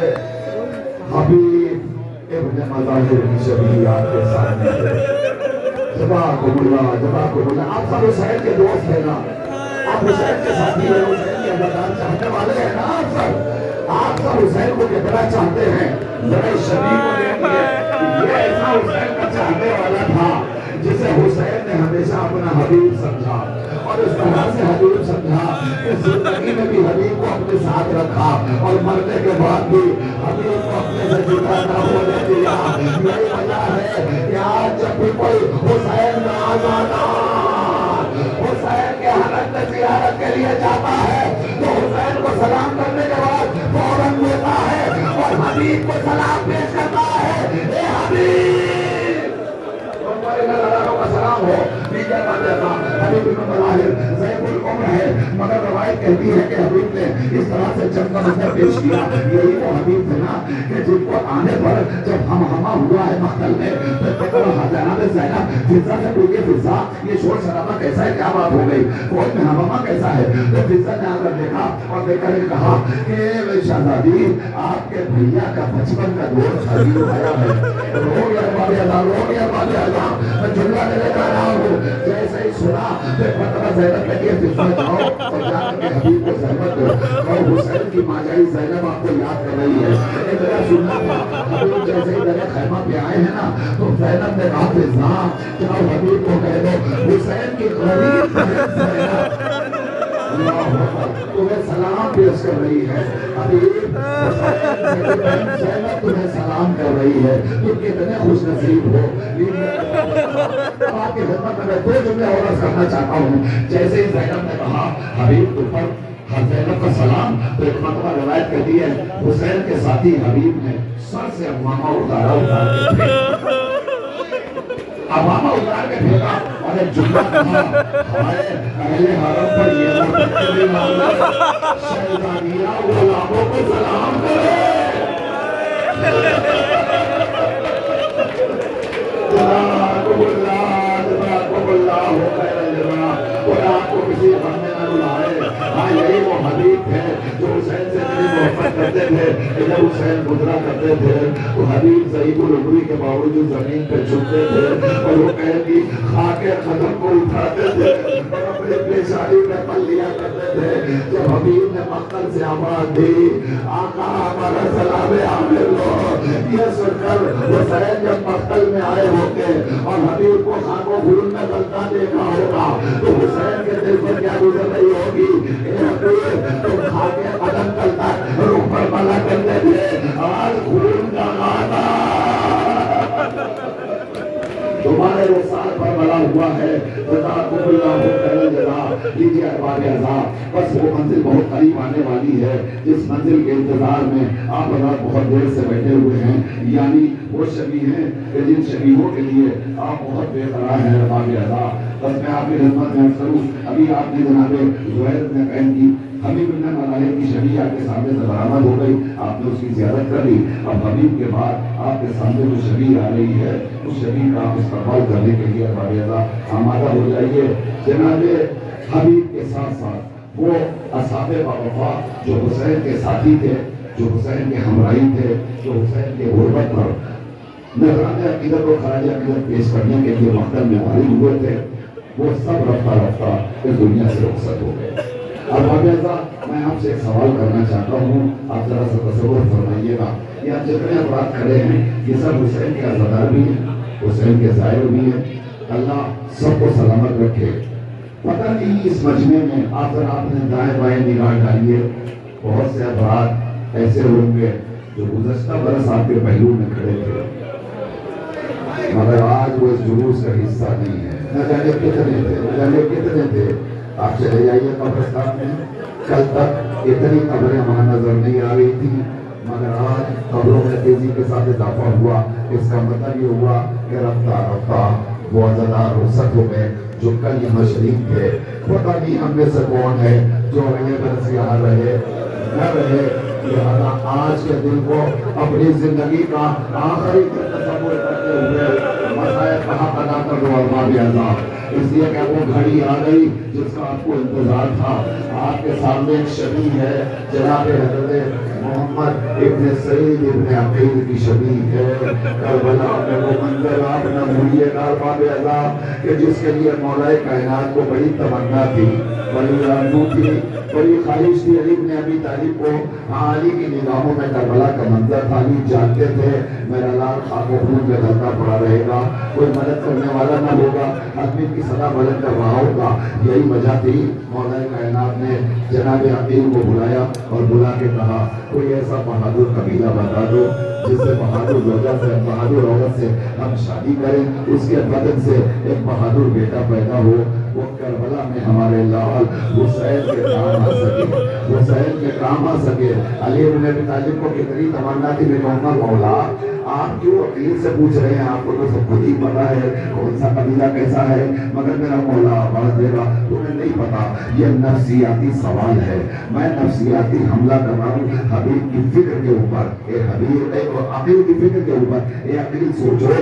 حبیب ابن مظاہر کی شبیہ آپ کے سامنے ہے۔ جناب اللہ آپ سب حسین کے دوست ہیں نا، آپ حسین کے ساتھی ہیں، حسین کے عبادات چاہنے والے ہیں نا، آپ سب حسین کو کتنا چاہتے ہیں؟ ذرا شبیہ کو دیکھئے، یہ ایسا حسین کا چاہنے والا تھا جسے حسین نے ہمیشہ اپنا حبیب سمجھا، اور اس طرح سے حبیب سمجھا کہ زندگی میں بھی حبیب کو اپنے ساتھ رکھا، اور مرنے کے بعد بھی حبیب کو اپنے سے جدا نہ ہونے دیا۔ یہی وجہ ہے کہ آج جب بھی کوئی حسین کا آزادہ حسین کے حلق میں زیارت کے لیے جاتا ہے تو حسین کو سلام کرنے کے بعد فوراً لیتا ہے اور حبیب کو سلام پیش کرتا ہے، اے حبیب کا سلام ہو۔ دیگر بات ایسا حبیب ابن مظاہر ضعیف العمر ہے، مگر روایت کہتی ہے کہ حبیب نے اس طرح سے جنگ کا منظر پیش کیا۔ یہی وہ حبیب تھے نا کہ جن کو آنے پر جب ہم ہما ہوا ہے مقتل میں تو جناب زینب فضہ سے پوچھے فضہ یہ شور شرابہ کیسا ہے، کیا بات ہو گئی، فوج میں ہمامہ کیسا ہے؟ تو فضہ نے آ کر دیکھا اور دیکھ کر کہا کہ شہزادی آپ کے بھیا کا بچپن کا دوست حبیب آیا ہے۔ رو گیا بابی اعظم میں جملہ لے کر رہا ہوں۔ جیسے ہی سنا پھر فترہ زینب نے کہا فضہ جاؤ اور جا کر کے حبیب کو زحمت دو، اور حسین کی ماجائی زینب آپ کو یاد کر رہی ہے۔ ایک میرا سننا تھا حبیب جیسے ہی میرے خیمہ پہ آئے ہیں نا تو زینب نے کہا فضہ جاؤ حبیب کو کہہ دو حسین کی غریب زینب تمہیں سلام پیش کر رہی ہے، حبیب زینب تمہیں سلام کر رہی ہے، تم کتنے خوش نصیب ہو۔ آپ کی خدمت میں دو جملے اور عرض کرنا چاہتا ہوں۔ جیسے ہی زینب نے کہا حبیب اوپر زینب کا سلام، تو ایک مرتبہ روایت کہتی ہے حسین کے ساتھی حبیب نے سر سے عمامہ اتار کے پھینکا، عمامہ اتار کے پھینکا اور ایک جملہ کہا ہمارے اہل حرم پر یہ مرتبہ مانگا شہزادیہ غلاموں کو سلام کرے۔ جزاکم اللہ خیر الجزا۔ اور آپ کو کسی غم میں نہ رلائے۔ ہاں یہی وہ حبیب تھے جو حسین سے اتنی محبت کرتے تھے کہ جب حسین گزرا کرتے تھے تو حبیب ضعیف العمری کے باوجود زمین پہ جھکتے تھے اور وہ کہے کہ خاک قدم کو اٹھاتے تھے اور اپنی پیشانی میں پل لیا کرتے تھے۔ جب حبیب نے مقتل سے آواز دی آقا ہمارا سلام عامر لو، یہ سن کر حسین جب مقتل میں آئے ہوتے اور حبیب کو خاک و خون میں غلطہ دیکھا ہوگا تو حسین کے دل پر کیا گزر رہی ہوگی؟ اے حبیب تم خاک قدم تلتا روح پر بلا کرتے تھے، آج خون کا غانا تمہارے رسال پر بلا ہوا ہے۔ جزاکم اللہ خیر الجزا۔ لیجیے احباب اعزاز، بس وہ منزل بہت قریب آنے والی ہے جس منزل کے انتظار میں آپ حضرات بہت دیر سے بیٹھے ہوئے ہیں، یعنی وہ شبی ہیں کہ جن شبیہوں کے لیے آپ بہت بے قرار ہیں احباب اعزاز۔ بس میں آپ کی خدمت میں عرض کروں، ابھی آپ نے جناب زہیر بن قین کی حبیب بن ملائک کی شبیہ آپ کے سامنے سے برآمد ہو گئی، آپ نے اس کی زیارت کر لی۔ اب حبیب کے بعد آپ کے سامنے جو شبیہ آ رہی ہے اس شبیہ کا آپ استقبال کرنے کے لیے احباب اعزاز آمادہ ہو جائیے۔ جناب حبیب کے ساتھ ساتھ وہ اصحاب باوفا جو حسین کے ساتھی تھے، جو حسین کے ہمراہی تھے، جو حسین کے غربت پر نذرانِ عقیدت و خراج عقیدت پیش کرنے کے لیے مقدم میں حاضر ہوئے تھے، وہ سب رفتہ رفتہ اس دنیا سے رخصت ہو گئے۔ اب میں آپ سے ایک سوال کرنا چاہتا ہوں، آپ ذرا سا تصور فرمائیے گا، یہ آپ جتنے افراد کھڑے ہیں یہ سب حسین کے عزادار بھی ہیں، حسین کے زائر بھی ہیں، اللہ سب کو سلامت رکھے۔ پتہ نہیں اس مجمع میں آپ ذرا اپنے دائیں بائیں نگاہ ڈالیے، بہت سے افراد ایسے ہوں گے جو گزشتہ برس آپ کے پہلو میں کھڑے تھے، مگر آج وہ اس جلوس کا حصہ نہیں ہے۔ نہ جانے کتنے تھے، آپ چلے جائیے قبرستان میں، کل تک اتنی قبریں وہاں نظر نہیں آ رہی تھی، مگر آج قبروں میں تیزی کے ساتھ اضافہ ہوا۔ اس کا مطلب یہ ہوا کہ رفتہ رفتہ وہ عزادار رخصت ہو گئے جو کل یہاں شریک تھے۔ پتہ نہیں ہم میں سے کون ہے جو اگلے برس یہاں رہے نہ رہے، لہذا آج کے دن کو اپنی زندگی کا آخری تصور کرتے ہوئے مسائل کہاں ادا کر دو احباب اعزاز، اس لیے کہ وہ گھڑی آ گئی جس کا آپ کو انتظار تھا۔ آپ کے سامنے ایک شبیہ ہے، جناب حضرت محمد ابن سعید ابن عقیل کی شبیہ ہے۔ کربلا میں وہ منظر آپ نہ بھولیے گا احباب اعزاز کہ جس کے لیے مولا کائنات کو بڑی تمنا تھی، بڑی آرزو تھی، بڑی خواہش تھی۔ علی بن ابی طالب کو علی کی نگاہوں میں کربلا کا منظر تھا، علی جانتے تھے میرا لال خاک و خون میں ڈھلتا پڑا رہے گا، کوئی مدد کرنے والا نہ ہوگا، آدمی کی صدا بلند کر رہا ہوگا۔ یہی وجہ تھی مولا کائنات نے جناب عقیل کو بلایا اور بلا کے کہا کوئی ایسا بہادر قبیلہ بتا دو جس سے بہادر زوجہ سے، بہادر عورت سے ہم شادی کریں، اس کے بدن سے ایک بہادر بیٹا پیدا ہو، وہ کربلا میں ہمارے لال حسین کے کام آ سکے، حسین کے کام آ سکے۔ علی بن ابی طالب کو کتنی تمنا تھی، میں کہوں گا مولا آپ کیوں عقیل سے پوچھ رہے ہیں، آپ کو تو سب خود ہی پتا ہے کون سا قبیلہ کیسا ہے، مگر میرا مولا آواز دے گا تمہیں نہیں پتا، یہ نفسیاتی سوال ہے، میں نفسیاتی حملہ کر رہا ہوں حبیب کی فکر کے اوپر۔ اے حبیب، اے عقیل کی فکر کے اوپر، اے عقیل سوچو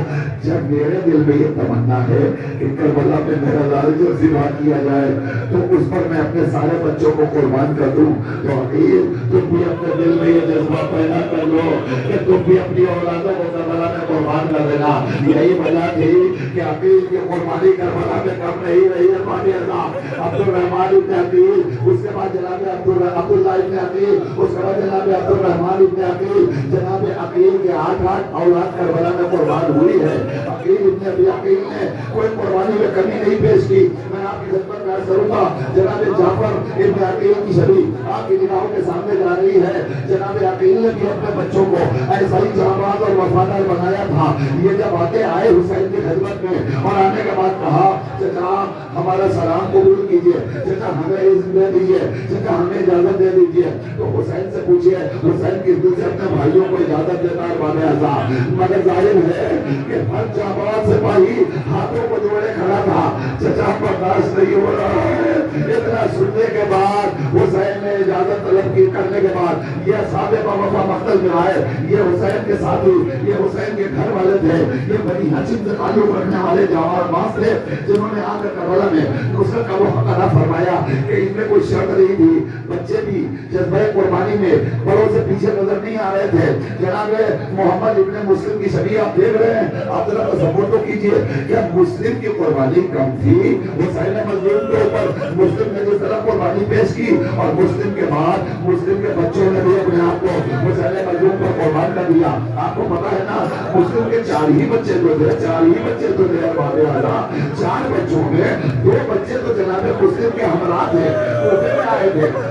جب میرے دل میں یہ تمنا ہے کہ کربلا میں میرا لال جو ذبح کیا جائے تو اس پر میں اپنے سارے بچوں کو قربان کر دوں، تو عقیل تم بھی اپنے دل میں یہ جذبہ پیدا کر لو کہ تم بھی اپنی اولادوں کو کربلا میں قربان کر دینا۔ یہی وجہ تھی کہ عقیل کی قربانی کربلا میں کم نہیں رہی ہے۔ عبد الرحمن ابن عقیل، اس کے بعد جناب عبداللہ ابن عقیل، اس کے بعد جناب عبد الرحمن ابن عقیل، جناب عقیل کے 8 اولاد کربلا میں قربان ہوئی ہے۔ عقیل ابن ابی عقیل نے کوئی قربانی میں کمی نہیں پیش کی۔ میں آپ کی خدمت میں عرض کروں گا جناب جعفر ابن عقیل کی شبیہ آپ کی نگاہوں کے سامنے جا رہی ہے۔ جناب عقیل نے بھی اپنے بچوں کو ایسا ہی جانباز اور وفادار بنایا تھا۔ یہ جب آتے آئے حسین کی خدمت میں اور آنے کے بعد کہا چچا ہمارا سلام قبول کیجئے، چچا ہمیں اذن دے دیجئے، چچا ہمیں اجازت دے دیجئے، تو حسین سے پوچھئے، حسین کس دل سے اپنے بھائیوں کو اجازت دیتا ہے بابے اعظم، مگر ظاہر ہے کہ ہر جانباز سپاہی ہاتھوں کو جوڑے کھڑا تھا۔ چچا برداشت نہیں ہو رہا ہے۔ اتنا سننے کے بعد حسین نے اجازت طلب کی، کرنے کے بعد یہ اصحاب باوفا مقتل میں آئے، یہ حسین کے ساتھی، یہ حسین کے گھر والے تھے، یہ بنی ہاشم سے تعلق رکھنے والے جانباز تھے جنہوں نے آ کر کربلا میں نصرت کا وہ حق ادا فرمایا کہ ان میں کوئی شرط نہیں تھی۔ بچے بھی جذبہ قربانی میں بڑوں سے پیچھے نظر نہیں آ رہے تھے۔ جناب محمد ابن مسلم کی شبیہ آپ دیکھ رہے ہیں، آپ ذرا تصور تو کیجئے کہ مسلم کی قربانی کم تھی، حسین مظلوم کے اوپر مسلم نے جس طرح قربانی پیش کی، اور مسلم کے بعد مسلم کے بچوں نے بھی اپنے آپ کو حسین مظلوم پر قربان کر دیا۔ آپ کو پتا ہے نا مسلم کے 4 ہی بچے جو تھے، 4 ہی بچے تو تھے احباب اعزاز، 4 بچوں میں 2 بچے تو جناب مسلم کے ہمراہ تھے، کوفے میں آئے تھے،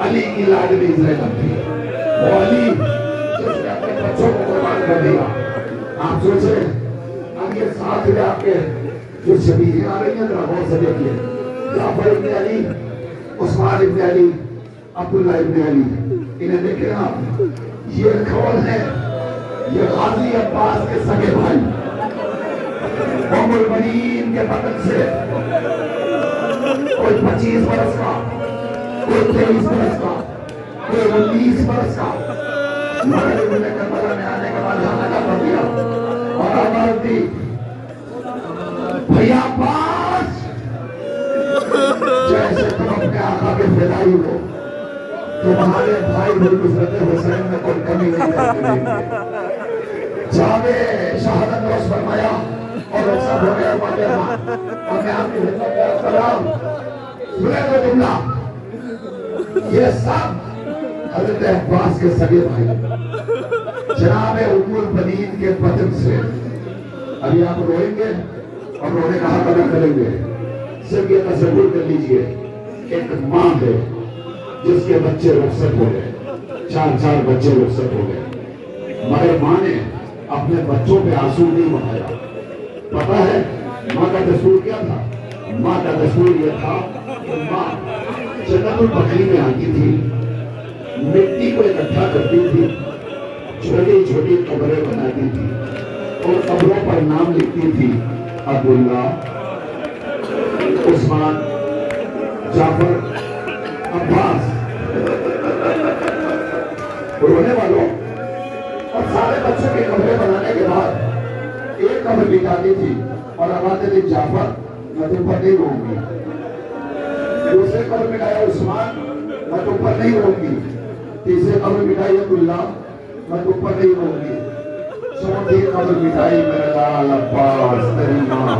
علی کی لاڈلی زینب تھی، وہ علی جس نے اپنے بچوں کو قربان کر دیا۔ آپ سوچیں اب یہ ساتھ میں آپ کے جو شبیہیں آ رہی ہیں ذرا غور سے دیکھیے، جعفر ابن علی، عثمان ابن علی، عبداللہ ابن علی، انہیں دیکھیں آپ، یہ کون ہے؟ یہ غازی عباس کے سگے بھائی، ام البنین کے بدن سے، کوئی 25 برس کا، کوئی 23 برس کا، کوئی 19 برس کا، مگر انہوں نے کربلا میں آنے کے بعد جانا کا کر دیا اور آواز دی، بھیا عباس، جیسے تم اپنے آقا کے فدائی ہو، تمہارے بھائی حضرت حسین میں کوئی کمی نہیں کرتے گے۔ جاوے شہادت نوش فرمایا اور سب ہو گیا فاتحہ، اور میں آپ کی خدمت میں عرض کر رہا ہوں، سنیں تو جملہ، یہ سب حضرت عباس کے سگے بھائی، جناب ام البنین کے بدن سے۔ ابھی آپ روئیں گے اور رونے کا حق ادا کریں گے، صرف یہ تصور کر لیجئے، ایک ماں ہے جس کے بچے رخصت ہو گئے، 4 بچے رخصت ہو گئے، مگر ماں نے اپنے بچوں پہ آنسو نہیں بہایا۔ پتہ ہے ماں کا دستور کیا تھا؟ ماں کا دستور یہ تھا کہ ماں جنت البقیع میں آتی تھی، مٹی کو اکٹھا کرتی تھی، چھوٹی چھوٹی قبریں بناتی تھی اور قبروں پر نام لکھتی تھی، عبداللہ، عثمان، جعفر، عباس۔ رونے والوں اور سارے بچوں کی قبریں بنانے کے بعد ایک قبر مٹاتی تھی اور آواز دی، جعفر میں تم پر نہیں رہوں گی۔ دوسرے قبر مٹایا، عثمان میں تم پر نہیں رہوں گی۔ تیسرے قبر مٹائی، عبداللہ میں تم پر نہیں رہوں گی۔ چوتھی قبر مٹائی، میرے لال عباس، تیری ماں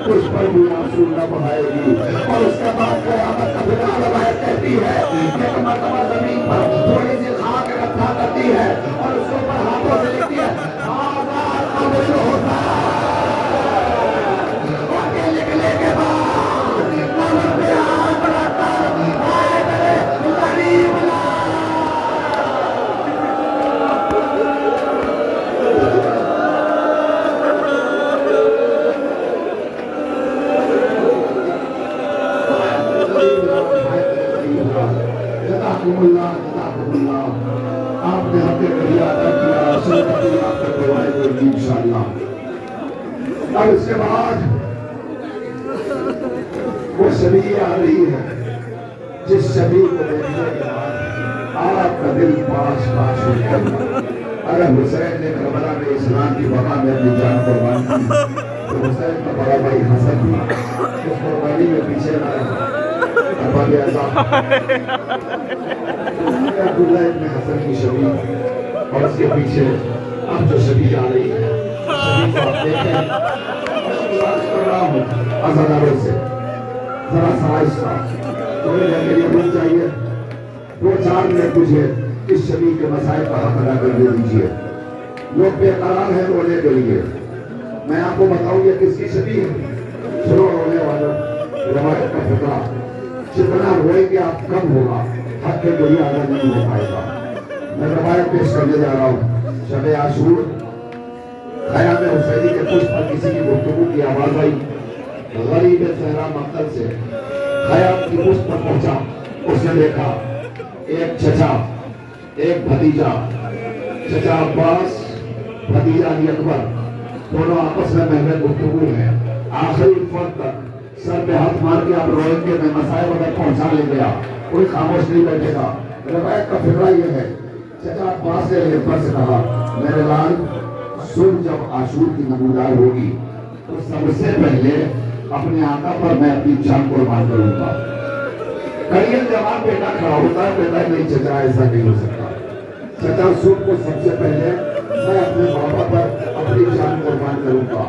اس پر بھی آنسو نہ بہائے گی۔ اور اس کے بعد قیامت کا بنا روایت کہتی ہے کہ مرتبہ زمین پر تھوڑی سی خاک اکٹھا کرتی ہے اور اس کے اوپر ہاتھوں سے لکھتی ہے، آزاد قبر ہوتا ہے۔ اور یہ لکھنے کے بعد قبر پہ ہاتھ رکھ کر آئے میرے غریب آپ نے ہمیں کبھی عطا کیا، سنتی آپ کا دعائیں ہوگی انشاءاللہ۔ اب اس کے بعد وہ شبی آ رہی ہے جس شبی کو دیکھنے کے بعد آپ کا دل پاش پاش ہو گیا۔ اگر حسین نے کربلا میں اسلام کی بقا میں اپنی جان قربان کی تو حسین کا بڑا بھائی حسن تھا، اس قربانی میں پیچھے نہ رہا۔ ابا عبداللہ ابن حسن کی شبی اور اس کے پیچھے اب جو شبی آ رہی ہے، شبی کو آپ دیکھیں، میں کر رہا ہوں ازاداروں سے ذرا سائز کا تمہیں جانے کے لیے چاہیے 2-4 منٹ مجھے اس شبی کے مسائل کا حق ادا کر دے دیجیے۔ لوگ بے قرار ہیں رونے کے لیے، میں آپ کو بتاؤں یہ کس کی شبی ہے؟ سنو رونے والوں، روایت کا فقرہ، جتنا روئیں گے آپ کم ہوگا، حق کے کوئی آگا نہیں ہو پائے گا۔ میں روایت پیش کرنے جا رہا ہوں۔ شب عاشور، خیام حسینی کے پشت پر کسی کی گفتگو کی آواز آئی، غریب صحرا مقتل سے خیام کی پشت پر پہنچا، اس نے دیکھا ایک چچا، ایک بھتیجا، چچا عباس، بھتیجا علی اکبر، دونوں آپس میں محمد گفتگو ہیں۔ آخری فرد تک سر پہ ہاتھ مار کے آپ روئیں گے، میں مسائل وغیرہ پہنچا لے گیا، کوئی خاموش نہیں بیٹھے گا۔ روایت کا فقرہ یہ ہے، چچا عباس نے علی اکبر سے کہا، میرے لال، صبح جب عاشور کی نمودار ہوگی تو سب سے پہلے اپنے آقا پر میں اپنی جان قربان کروں گا۔ کریل جواب بیٹا کھڑا ہوتا ہے، بیٹا نہیں چچا ایسا نہیں ہو سکتا، چچا صبح کو سب سے پہلے میں اپنے بابا پر اپنی جان قربان کروں گا۔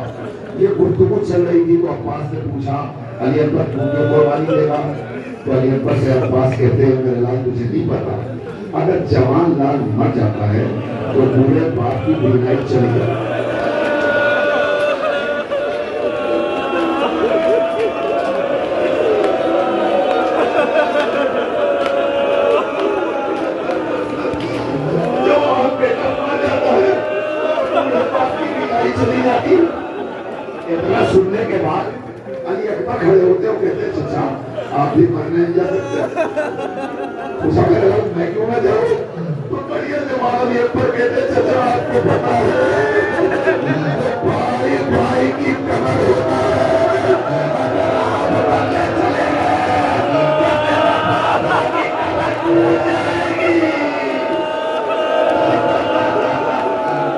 یہ گفتگو چل رہی تھی تو عباس نے پوچھا، علی اکبر تم کیوں قربانی دے گا؟ تو علی اکبر سے عباس کہتے ہیں، میرے لال تجھے نہیں پتا، اگر جوان لال مر جاتا ہے تو بوڑھے باپ کی بینائی چلی جاتی ہے۔ اتنا سننے کے بعد علی اکبر کھڑے ہوتے اور کہتے چچا آپ بھی مرنے نہیں جا سکتے. اس کہہ رہا ہوں میں کیوں نہ جاؤں؟ تو کڑیے سے مولوی اکبر کہتے چچا آپ کو پتا ہے بھائی بھائی کی قدر ہوتا ہے. اگر آپ مرنے چلے گئے تو میرے بابا کی قدر ٹوٹ جائے گی.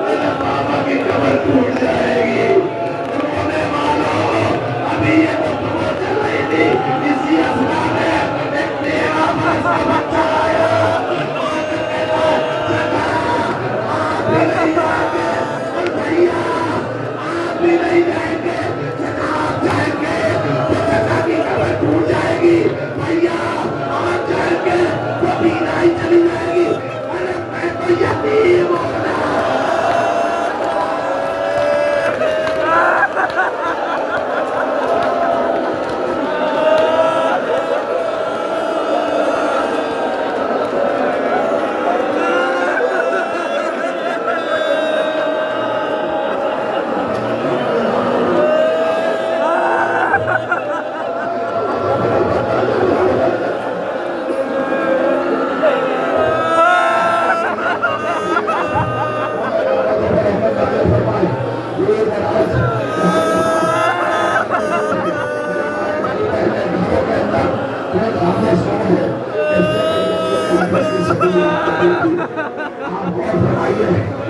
میرے بابا کی قبر ٹوٹ جائے گی. رونے والوں ابھی یہ گفتگو چل رہی تھی اسی اثنا میں ایک تیرا برس کا بچہ آیا اور کہتا چچا آپ بھی نہیں جائیں گے اور بھیا آپ بھی نہیں جائیں گے. چچا آپ جائیں گے تو چچا کی قبر ٹوٹ جائے گی. بھیا آپ جائیں گے تو بینائی چلی جائے گی. ارے میں تو یتیم ہوں نا.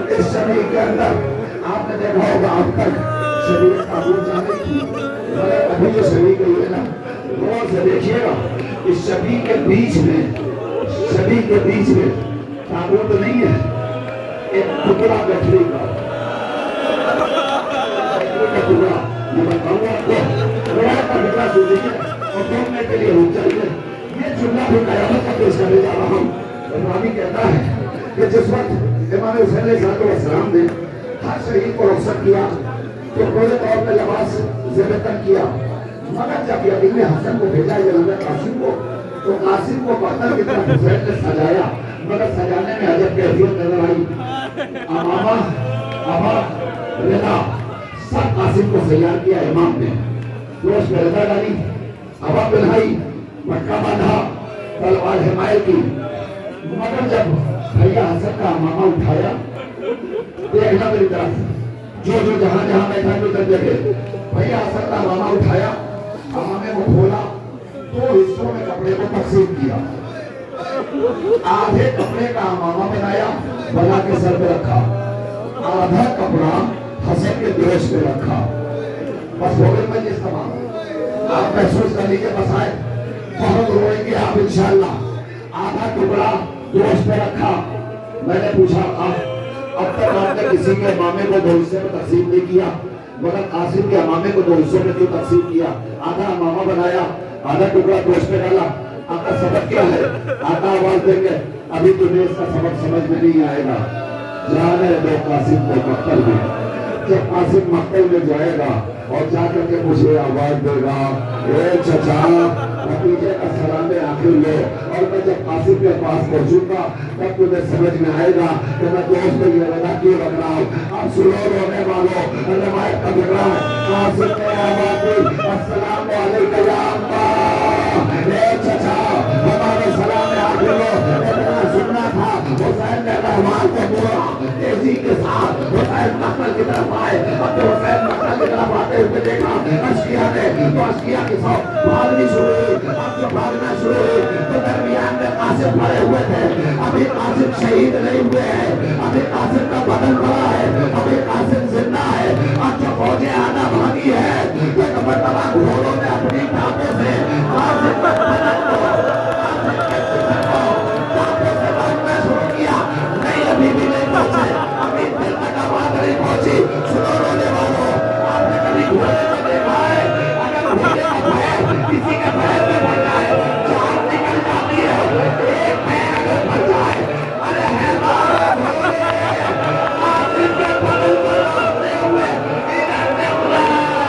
اس شریعت کے اندر آپ نے دیکھا ہوگا اب تک شریعت قابول جانے کی مگر ابھی جو شریعت ہوئی ہے نا غور سے دیکھیے گا اس شریعت کے بیچ میں تابوت نہیں ہے. ایک ٹکڑا گٹھری کا ٹکڑا یہ بتاؤں آپ کو تھوڑا کا ٹکڑا سن لیجیے اور 2 منٹ کے لیے رک جائیے. یہ جملہ بھی قیامت کا پیش کرنے جا رہا ہوں. ربانی کہتا ہے کہ جس وقت امام حسین علیہ السلام نے ہر شہید کو رخصت کیا تو پورے طور پہ لباس زیب تن کیا مگر جب یقین نے حسن کو بھیجا جناب قاسم کو تو قاسم کو قتل کی طرف حسین نے سجایا مگر سجانے میں عجب کیفیت نظر آئی. امامہ رضا سب قاسم کو سیار کیا امام نے گوشت میں رضا ڈالی ابا پہنائی مٹکا باندھا تلوار حمایت کی مگر جب بھیا حسن کا امامہ اٹھایا دیکھنا میری طرف جو جہاں بیٹھا جو کر دیکھے بھیا حسن کا امامہ اٹھایا امامے کو کھولا 2 حصوں میں کپڑے کو تقسیم کیا. آدھے کپڑے کا امامہ بنا کے سر پہ رکھا آدھا کپڑا حسن کے گوشت پہ رکھا. بس ہو گئی مجلس تمام. آپ محسوس کر لیجیے بس آئے بہت روئیں گے آپ انشاءاللہ. آدھا ٹکڑا گوشت پہ رکھا. میں نے پوچھا اب تک آپ نے کسی کے امامے کو 2 حصے میں تقسیم نہیں کیا مگر قاسم کے امامے کو 2 حصوں میں کیوں تقسیم کیا؟ آدھا امامہ بنایا آدھا ٹکڑا گوشت پہ ڈالا. آقا سبق کیا ہے؟ آقا آواز دیں گے ابھی تمہیں اس کا سبق سمجھ میں نہیں آئے گا. جانے دو قاسم کو مقتل میں. جب قاسم مقتل میں جائے گا اور جا کر کے مجھے آواز دے گا اے چچا بھتیجے کا سلام آخر لو اور میں جب قاسم کے پاس پہنچوں گا تب تمہیں سمجھ میں آئے گا کہ میں دوست کو یہ رضا کیوں رکھ رہا ہوں. اب سنو رونے والوں روایت کا جھگڑا ہے. قاسم نے آواز دی السلام علیکم یا اللہ. اے چچا ہمارے سلام آخر لو. اتنا سننا تھا. حسین نے رحمان کو بولا تیزی کے ساتھ حسین مقتل کی طرف آئے. اب تو حسین مقتل کی طرف آتے ہوئے دیکھا اشکیا نے تو اشکیا کی سو بھاگنی شروع ہوئی. اب جو بھاگنا شروع ہوئی تو درمیان میں قاسم پڑے ہوئے تھے. ابھی قاسم شہید نہیں ہوئے ہیں. ابھی قاسم کا بدن پڑا ہے. ابھی قاسم زندہ ہے. اب جو فوجیں آنا بھاگی ہے ایک مرتبہ گھوڑوں نے اپنی ٹانپوں سے قاسم کا بدن کو قاسم کے جسم کو ٹانپوں سے بھاگنا شروع کیا. نہیں ابھی بھی نہیں پہنچے. ابھی دل تک آواز نہیں پہنچی. سنو رونے والوں آپ نے کبھی گھوڑے کو دیکھا ہے؟ اگر گھوڑے کا پیر کسی کے پیر میں پڑ جائے جان نکل جاتی ہے. ایک پیر اگر پڑ جائے ارے حیران ہوئے قاسم کے بدن کو لوٹتے ہوئے ادھر سے ادھر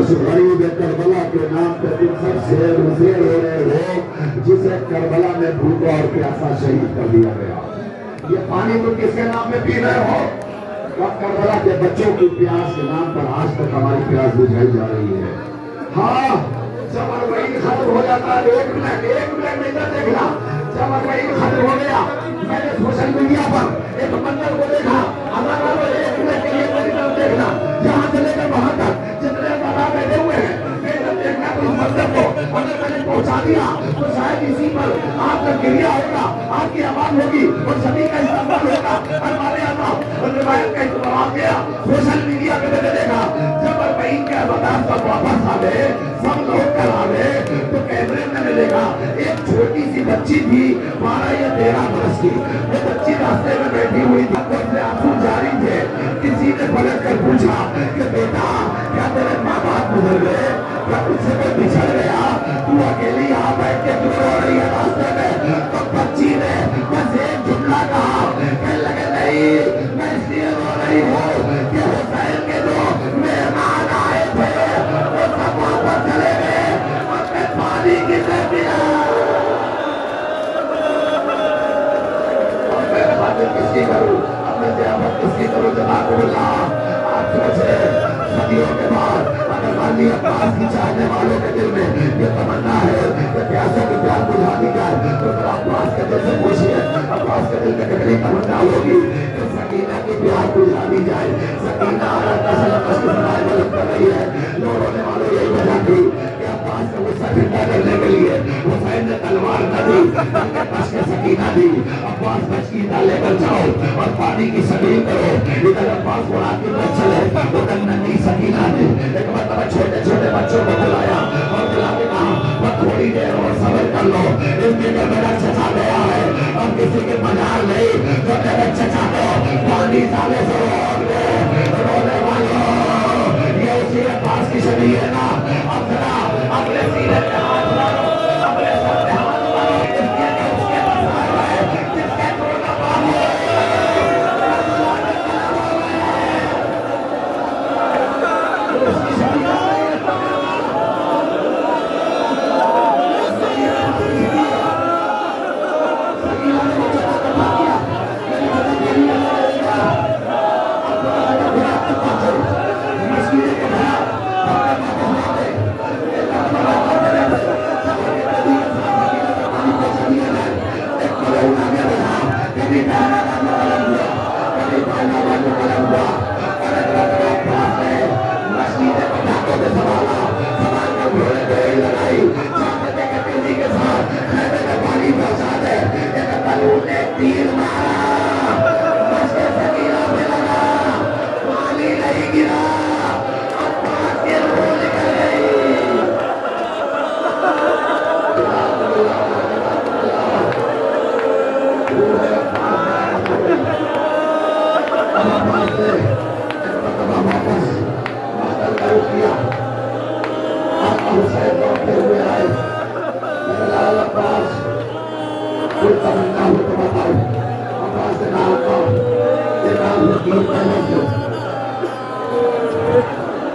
اس غریب کربلا کے نام پہ تم سب شیر وزیر ہو رہے ہو جسے کربلا میں بھوکا اور پیاسا شہید کر دیا گیا. یہ پانی تم کس کے نام پہ پی رہے ہو؟ کربلا کے بچوں کی پیاس کے نام پر آج تک ہماری پیاس بجھائی جا رہی ہے. ہاں جب اربعین ختم ہو جاتا ہے ایک منٹ نہیں تھا دیکھنا. جب اربعین ختم ہو گیا میں نے سوشل میڈیا پر ایک منظر کو دیکھا. اللہ تعالیٰ ایک منٹ کے لیے میری طرف دیکھنا یہاں سے لے کر وہاں تک جتنے بڑا بیٹھے ہوئے ہیں میری طرف دیکھنا. تو اس منظر کو اگر میں نے پہنچا دیا تو شاید اسی پر آپ کا گریہ ہوگا, آپ کی آواز ہوگی اور سبھی کا استقبال ہوگا. ہمارے یہاں روایت کا استعمال کیا سوشل میڈیا پہ میں نے دیکھا جب اربعین کے عبادات پر واپس آ گئے سب لوگ کر آ گئے تو کیمرے میں نے دیکھا ایک چھوٹی سی بچی تھی 12 یا 13 برس کی. وہ بچی راستے میں بیٹھی ہوئی تھی, اپنے آنسو جاری تھے. کسی نے پلٹ کر پوچھا کہ بیٹا کیا تیرے ماں باپ گزر گئے, کیا تجھ سے کوئی بچھڑ گیا, تو اکیلی یہاں بیٹھ کے کیوں رو رہی ہے راستے میں؟ تو بچی نے بس ایک جملہ کہا, کہنے لگے نہیں میں اس لیے رو رہی ہوں کہ حسین کے جو مہمان آئے تھے وہ سب واپس چلے گئے اور میں پانی کی دے دیا. اور میں خاطر کس کی کروں, اپنے ضیافت کس کی کروں؟ جناب اللہ آپ سوچے صدیوں کے بعد اگر غازی عباس کی چاہنے والوں کے دل میں یہ تمنا ہے کہ پیاسوں کی پیاس بجھا دی جائے تو پھر عباس کے دل سے پوچھئے, عباس کے دل میں کتنی تمنا ہوگی کہ سکینہ کی پیاس بجھا دی جائے. سکینہ نسل نسل سنائے مدد کر رہی ہے. لوگ رونے والوں یہی وجہ تھی کہ عباس کا غصہ ٹھنڈا کرنے کے لیے حسین نے تلوار نہ دی بلکہ بچ کے سکینہ دی. عباس بچ کی لے کر جاؤ اور پانی کی سبیل کرو. ادھر عباس کو آتی میں چلے ادھر ننھی سکینہ نے ایک مرتبہ چھوٹے چھوٹے بچوں کو بلایا اور بلا کے کہا بس تھوڑی دیر اور صبر کر لو, اس کے لیے میرا چچا گیا ہے اور کسی کے مجال نہیں جو میرے چچا کو پانی سالے سے روک دے. رونے والوں یہ اسی عباس کی شبیہ ہے نا. اب ذرا اپنے سینے پہ ہاتھ مارو, اپنے سر پہ ہاتھ مارو, اس لیے کہ اس کے پاس آیا ہے جس کے کونا پانی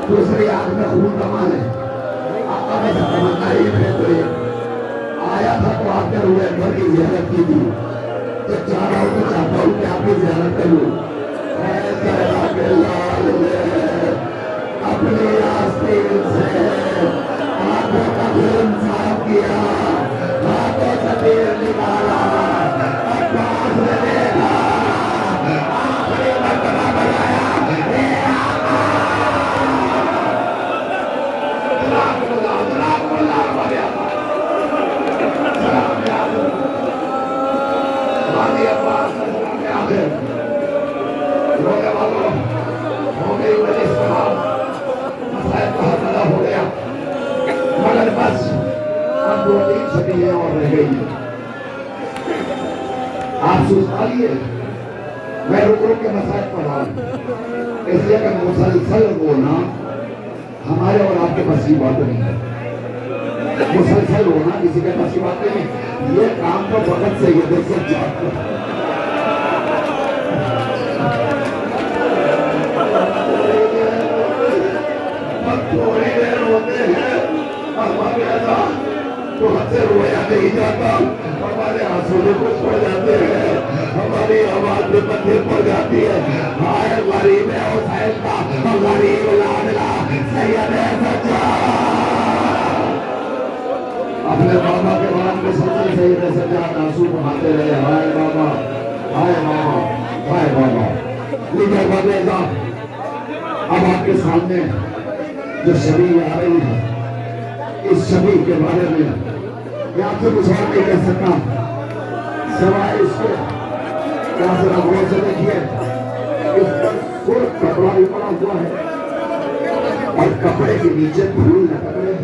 دوسری آنکھ میں خون کما ہے. آقا میں سے تمنا ہی ہے آیا تھا تو آپ کے روئے گھر کی زیارت کی تھی. جب چاہ رہا ہوں تو چاہتا ہوں کہ آپ کی زیارت کروں. اپنی آستین سے آنکھوں کا خون صاف کیا, ہاتھوں سے تیر نکالا, عباس نے دیکھا آخری مرتبہ بنایا اور رہ گئی. آپ سوچتا لیے میں رکو کے مسائل پڑھا اس لیے کہ مسلسل ہونا ہمارے اور آپ کے بس کی بات نہیں ہے. مسلسل ہونا کسی کے بس کی بات نہیں. یہ کام تو وقت سے یہ دیکھ سے جاتا تھوڑی دیر نہیں جاتا، ہمارے آنسو بھی کچھ ہو جاتے ہیں، ہماری آواز بھی مندر ہو جاتی ہے. ہائے غریب حسین کا غریب لاڈلا سید سجاد اپنے بابا کے بعد میں سب سے سید سجاد آنسو بہاتے رہے. ہائے بابا، ہائے بابا، ہائے بابا. لیکن بابے صاحب اب آپ کے سامنے جو شبیہ آ رہی ہے، اس شبیہ کے بارے میں میں آپ سے کچھ اور نہیں کہہ سکتا سوائے اس کے کیا ذرا غور سے دیکھیے. اس پر کوئی کپڑا بھی پڑا ہوا ہے اور کپڑے کے نیچے پھول لٹک رہے ہیں.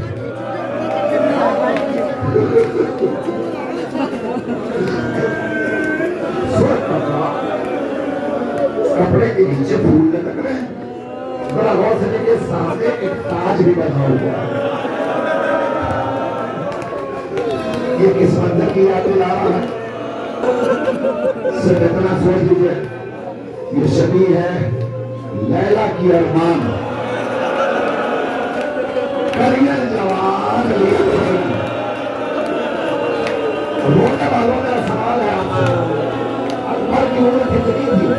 کپڑے کے نیچے پھول لٹک رہے ہیں. ذرا غور سے دیکھیے سامنے ایک تاج بھی بنا ہوا ہے. یہ کس منظر کی یاد دلا رہا ہے؟ صرف اتنا سوچ لیجیے، یہ شبیہ ہے لیلا کی ارمان. کریل جوان رونے والوں کا سوال ہے آپ سے، اکبر کی عمر کتنی تھی؟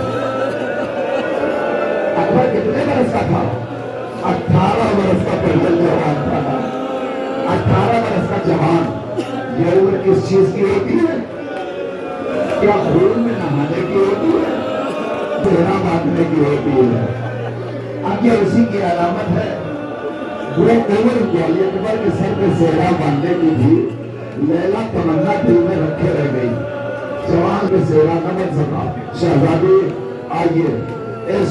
اکبر کتنے برس کا تھا؟ 18 برس کا کریل جوان تھا. 18 برس کا جوان. یہ عمر کس چیز کی ہوتی ہے؟ کیا خون میں نہانے کی ہوتی ہے؟ چہرہ باندھنے کی ہوتی ہے. اب یہ اسی کی علامت ہے. وہ عمر والی اکبر کے سر پہ سہرا باندھنے کی تھی. لیلا تمنا دل میں رکھے رہ گئی. جوان پہ سہرا نہ بن سکا. شہزادی آئیے اس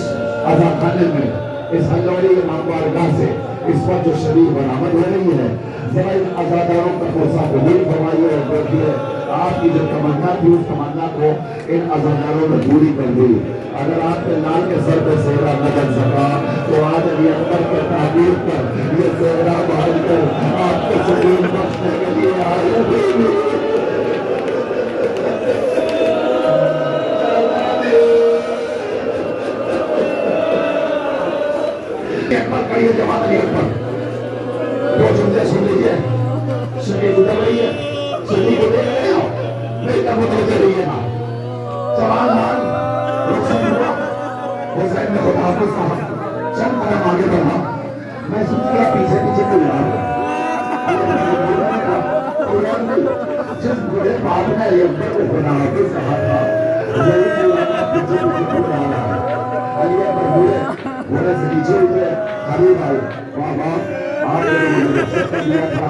عزاخانے میں، اس ہنجوڑی امام بارگاہ سے اس پر جو شبیہ برآمد ہو رہی ہے، ذرا ان عزاداروں کا کوسہ قبول فرمائیے اور دیکھیے آپ کی جو تمنا تھی اس تمنا کو ان عزاداروں نے پوری کر دی. اگر آپ کے لال کے سر پہ سہرا نہ بن سکا تو آج علی اکبر کے تعبیر پر یہ سہرا باندھ کر آپ کو سکون بخشنے کے لیے آئے ہوئے. یہ جماعت علی اکبر دو جملے سن لیجیے. شبیہ گزر رہی ہے، شبیہ کو دیکھ رہے ہو، میری طرف متوجہ رہیے نا. جوان مان رخصت ہوا. حسین نے خدا حافظ کہا، چند قدم آگے بڑھا. میں سن کیا پیچھے پیچھے کو لڑا ہوں. جس بڑے باپ نے علی اکبر کو خدا حافظ کہا تھا، وہی اللہ پیچھے پیچھے کو لڑا رہا ہے. علی اکبر بولے سے نیچے ہوئے. حبیب آئے، بابا آپ نے مجھے رخصت کر دیا تھا.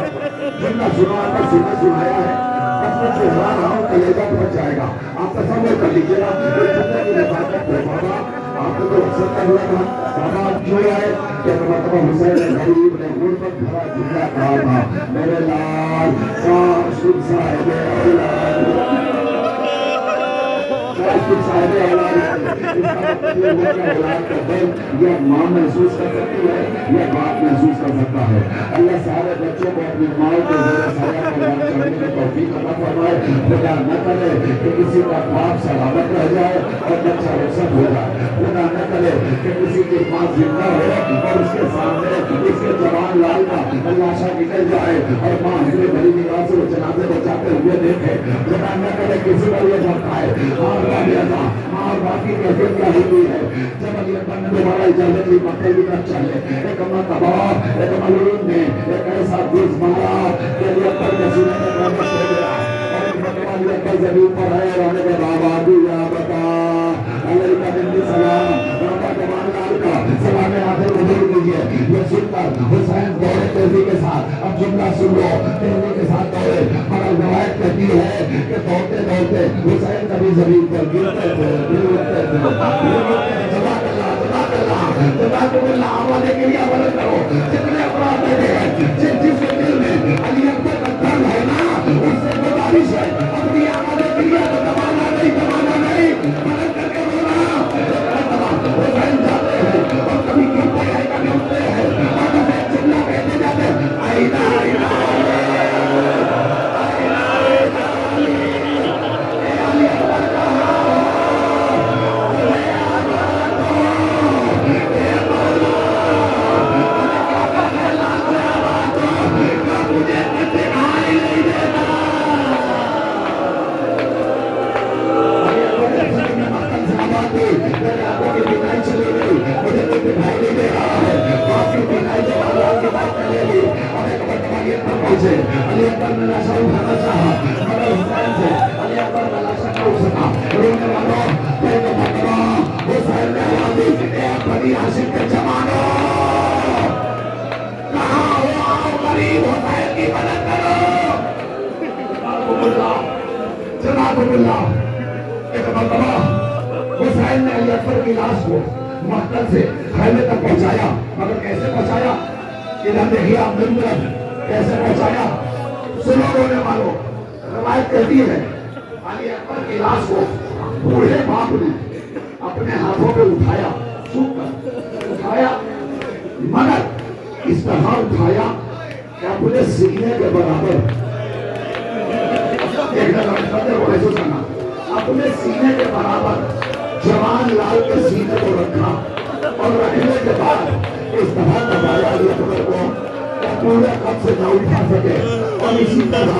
جتنا سنا آپ کا سنایا ہے، بس میں سے ہوا رہا ہوں کلیجہ پہنچ جائے گا. آپ تصور کر لیجیے گا ایک جتنے کی نفاقت ہے. بابا آپ نے تو رخصت کر دیا تھا، بابا آپ کیوں آئے؟ کہ مرتبہ حسین غریب نے غربت بھرا جملہ کہا تھا، میرے لال صاحب صاحب اولاد صاحب اولاد کا درد یا ماں محسوس کر سکتی ہے یا باپ محسوس کر سکتا ہے. اللہ سارے بچوں کو اپنی ماں کے زیر سایہ پر چڑھنے کی توفیق عطا فرمائے. خدا نہ کرے کہ کسی کا باپ سلامت رہ جائے اور بچہ رخصت ہو جائے. خدا نہ کرے کہ کسی کی ماں زندہ ہو اور اس کے سامنے اس کے جوان لال کا لاشا نکل جائے اور ماں ہمیں بڑی نگاہ سے وہ جنازے بچاتے ہوئے دیکھے. خدا نہ کرے کسی پر یہ جھپتا ہے اور باقی کیفیت کیا ہوئی ہے. جب علی اکبر نے دوبارہ اجازت لی مکے کی طرف چلے، ایک مرتبہ ایک ملعون نے ایک ایسا گوز مارا کہ علی اکبر کے سینے میں گوشت ہو گیا. اور ایک مرتبہ علی اکبر زمین پر ہے اور آنے کے بابا دیا بتا علیہ کا دن کی سلام بابا جوان لال کا سلام آخر قبول کیجیے. یہ سن کر حسین دوڑے تیزی کے ساتھ. اب جملہ سن لو، تیزی کے ساتھ دوڑے. مگر روایت کہتی ہے کہ دوڑتے دوڑتے حسین کبھی زمین پر گرتے تھے، گرتے تھے. آوانے کے لیے عمل کرو. جتنے افراد بیٹھے ہیں جس کے دل میں علی اکبر کا درد ہے نا، اس سے گزارش ہے اپنی آوانے کے لیے دبانا نہیں مدد کر کے بولا. حسین جاتے ہیں اور کبھی گرتے ہیں کبھی اٹھتے ہیں اور کبھی جملہ کہتے جاتے ہیں آئینہ آئینہ سے علی اکبر نے لاشا اٹھانا چاہا مگر حسین سے علی اکبر کا لاشا نہ اٹھ سکا. رونے والوں کوئی تو مرتبہ حسین نے آواز دی اے بنی ہاشم کے جوانوں کہاں ہو آؤ غریب حسین کی مدد کرو. جناب اللہ ایک مرتبہ حسین نے علی اکبر کی لاش کو مقتل سے خیمے تک پہنچایا مگر کیسے پہنچایا ادھر دیکھیے آپ ممبر کیسے پہنچایا. سنو رونے والوں روایت کہتی ہے علی اکبر کی لاش کو بوڑھے باپ نے اپنے ہاتھوں پہ اٹھایا سوکھ کر اٹھایا مگر اس طرح اٹھایا کہ اپنے سینے کے برابر اپنے سینے کے برابر جوان لال کے سینے کو رکھا اور رکھنے کے بعد اس طرح دبایا علی اکبر کو کہ پورے قد سے نہ اٹھا سکے اور اسی طرح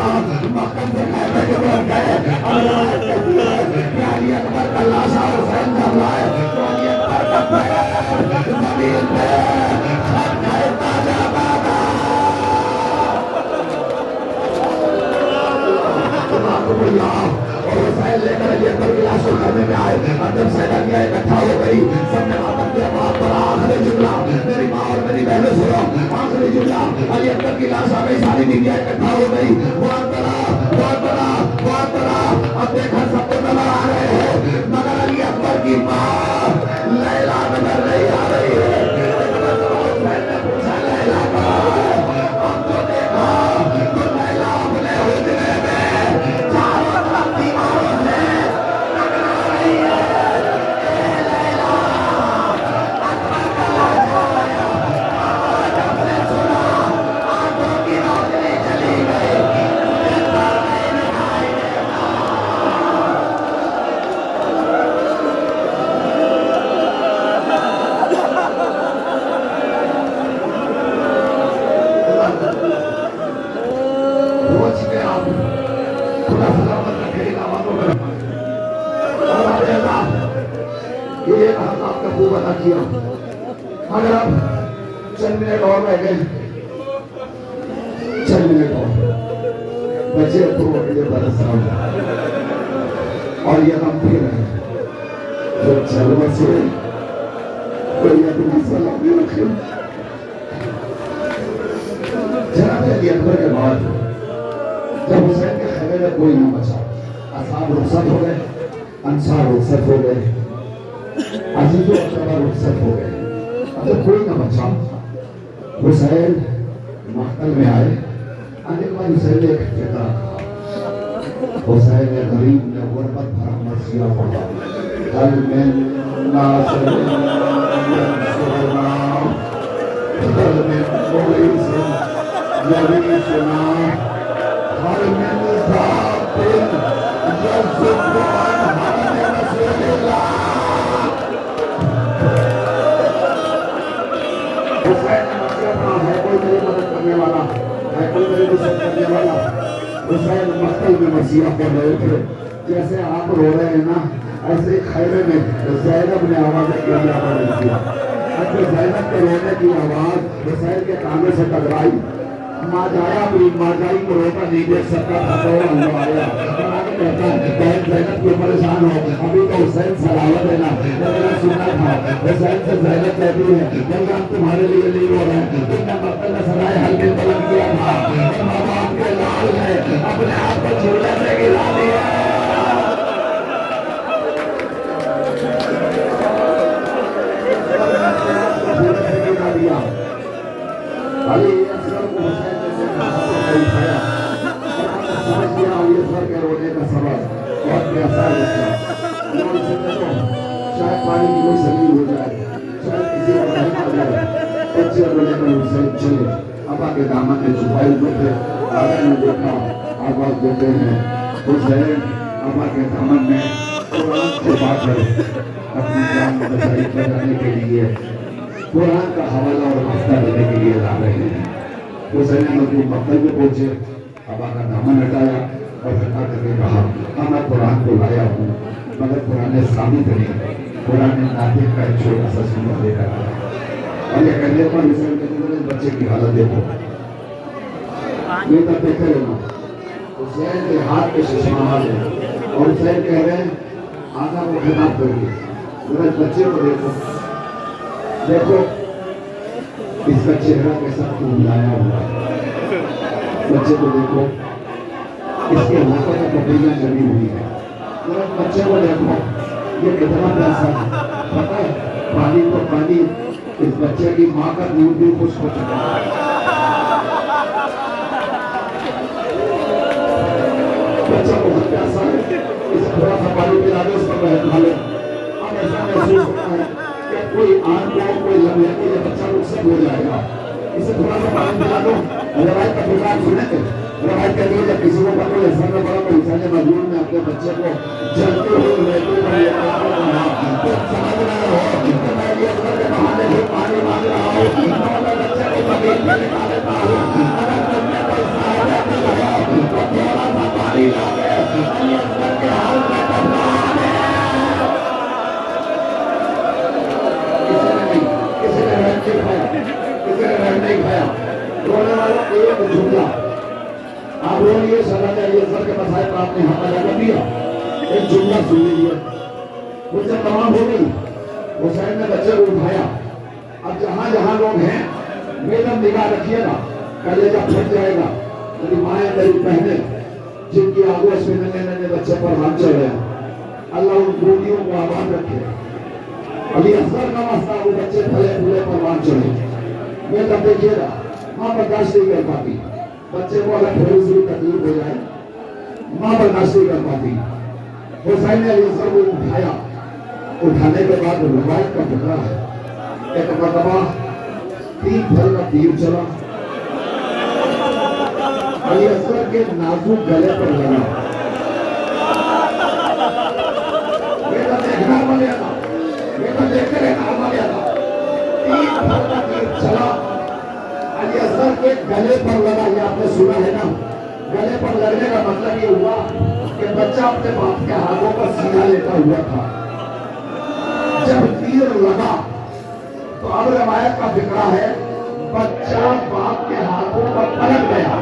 مقام سے خیمے کے بعد گئے اور روایت کہتی ہے کہ علی اکبر کا لاشا حسین جب لائے تو علی اکبر کا پیر زمین پہ خط کھیلتا جاتا تھا. اور حسین لے کر علی اکبر کی لاش کو خیمے میں آئے اور جب سیدانیہ اکٹھا ہو گئی سب نے ماتم کیا بہت بڑا آخری جملہ میری ماں اور میری بہنیں سنو آخری جملہ علی اکبر کی لاش آ گئی ساری دنیا اکٹھا ہو گئی بہت بڑا اب دیکھا سب کو نظر آ رہے ہیں مگر علی اکبر کی ماں لیلا نظر نہیں آ رہی ہے. حسین نے پوچھا لیلا کہاں ہے ہم تو دیکھا تو لیلا اپنے حجرے میں چاروں طرف دیواروں سے ٹکرا رہی ہے. مگر اب چند منٹ اور رہ گئے چند منٹ اور بچے تو یہ برس رہا اور یہ ہم پھر رہے جو چل بسے کوئی اپنی سلامی رکھے. جناب علی اکبر کے بعد جب حسین کے خیمے میں کوئی نہ بچا اصحاب رخصت ہو گئے انصار رخصت ہو گئے عزیز و اقربا رخصت ہو گئے اب کوئی نہ بچا. حسین مقتل میں آئے آنے کے بعد حسین نے ایک فکر رکھا حسین غریب نے غربت بھرا مرثیہ پڑھا قل من ناصر ینصرنا قل من مغیث یغیثنا قل من ذات یصد عن حرم رسول اللہ. حسین نے مسئلہ پڑھا ہے کوئی میری مدد کرنے والا ہے کوئی میری مدد کرنے والا. حسین مقتل میں مسیح پڑھ رہے تھے جیسے آپ رو رہے ہیں نا ایسے خیمے میں زینب نے آواز کیا زینب کے رونے کی آواز حسین کے کانوں سے ٹکرائی. ماں جایا بھی ماں جائی کو روتا نہیں دیکھ سکتا تھا تو اللہ آیا اور آگے کہتا ہے بہن زینب کیوں پریشان ہو ابھی تو حسین سلاوت ہے نا لیکن سننا تھا حسین سے زینب کہتی ہے جب ہم تمہارے لیے نہیں ہو رہے ہیں تم نے مقتل میں سرائے حلقے بلند کیا تھا اور ماں باپ کے لال نے اپنے آپ کو جھولے سے گرا دیا. علی اصغر کو حسین نے اٹھایا سمجھ گیا علی اصغر کے رونے کا سبب بہت پیاسا ہے شاید پانی کی کوئی سلیل ہو جائے شاید کسی کا رحم آ جائے بچے کو لے کر حسین چلے ابا کے دامن میں چھپائے ہوئے تھے آگے نے دیکھا آواز دیتے ہیں حسین ابا کے دامن میں قرآن چھپا کر اپنی جان بچائی بچانے کے لیے قرآن کا حوالہ اور ہفتہ دینے کے لیے لا رہے ہیں. حسین مطلوب مقتل میں پہنچے ابا کا دامن ہٹایا اور ہٹا کر کے کہا میں قرآن کو لایا ہوں مگر قرآن ثابت نہیں قرآن ناطق کا ایک چھوٹا سا سورہ لے کر آیا اور یہ کہنے پر حسین کے بچے کی حالت دیکھو یہ تب دیکھے لینا حسین کے ہاتھ کے ششماہت ہے اور حسین کہہ رہے ہیں آقا کو خطاب کریے ذرا اس بچے کو دیکھو دیکھو اس کا چہرہ کیسا کھلایا ہوا ہے بچے کو دیکھو اس کے ہاتھوں میں پپڑیاں جمی ہوئی ہے ذرا بچے کو دیکھو یہ کتنا پیسہ ہے پتہ ہے پانی تو پانی اس بچے کی ماں کا دودھ بھی خوش ہو چکا ہے بچہ بہت پیاسا ہے اس تھوڑا سا پانی پلا دے اس پر بہت بھالے اب ایسا محسوس ہوتا ہے کہ کوئی آن کو کوئی لمحے کہ یہ بچہ مجھ سے ہو جائے گا اسے تھوڑا سا پانی پلا دو روایت کا فکر سنیں گے روایت کہتی ہے جب کسی کو پتہ لسان میں پڑا تو حسین مظلوم نے اپنے بچے کو جلتے ہوئے رہتے پر یہ کہا تو سمجھ رہے ہو کہ میں یہ اثر کے بہانے بھی پانی مانگ رہا ہوں اور بچے کو زمین میں نکال دیتا ہوں اگر تم نے کوئی سہارا بھی لگا تو تھوڑا سا پانی لا کے یہ اثر کے حال میں تبلا دے کسی نے رہن نہیں کھایا کسی نے رہن نہیں کھایا رونے والا ایک جملہ آپ روئیے سزا چاہیے سر کے مسائل پر آپ نے حملہ کر دیا ایک جملہ سن لیجیے وہ جب تمام ہو گئی حسین نے بچے کو اٹھایا اب جہاں جہاں لوگ ہیں میرا نگاہ رکھیے گا کلیجہ پھٹ جائے گا میری مائیں میری بہنیں جن کی آگوش میں ننے ننے بچے پر ہاتھ چڑھ رہے ہیں اللہ ان گولیوں کو آباد رکھے ابھی اثر کا مسئلہ وہ بچے پھلے پھولے پر ہاتھ چڑھے میں تب دیکھیے گا ماں برداشت نہیں کر پاتی بچے کو اگر تھوڑی سی تکلیف ہو جائے ماں برداشت نہیں کر پاتی حسین نے علی اثر کو اٹھایا اٹھانے کے بعد روایت کا ٹکڑا ہے ایک مرتبہ 3 پھل کا تیر چلا علی اصغر کے نازک گلے پر لگا بیٹا دیکھنا ملیا تھا بیٹا دیکھتے رہنا ملیا تھا 3 پھل کا تیر چلا علی اصغر کے گلے پر لگا یہ آپ نے سنا ہے نا گلے پر لگنے کا مطلب یہ ہوا کہ بچہ اپنے باپ کے ہاتھوں پر سینہ لیتا ہوا تھا جب تیر لگا تو اب روایت کا فکرہ ہے بچہ باپ کے ہاتھوں پر پلٹ گیا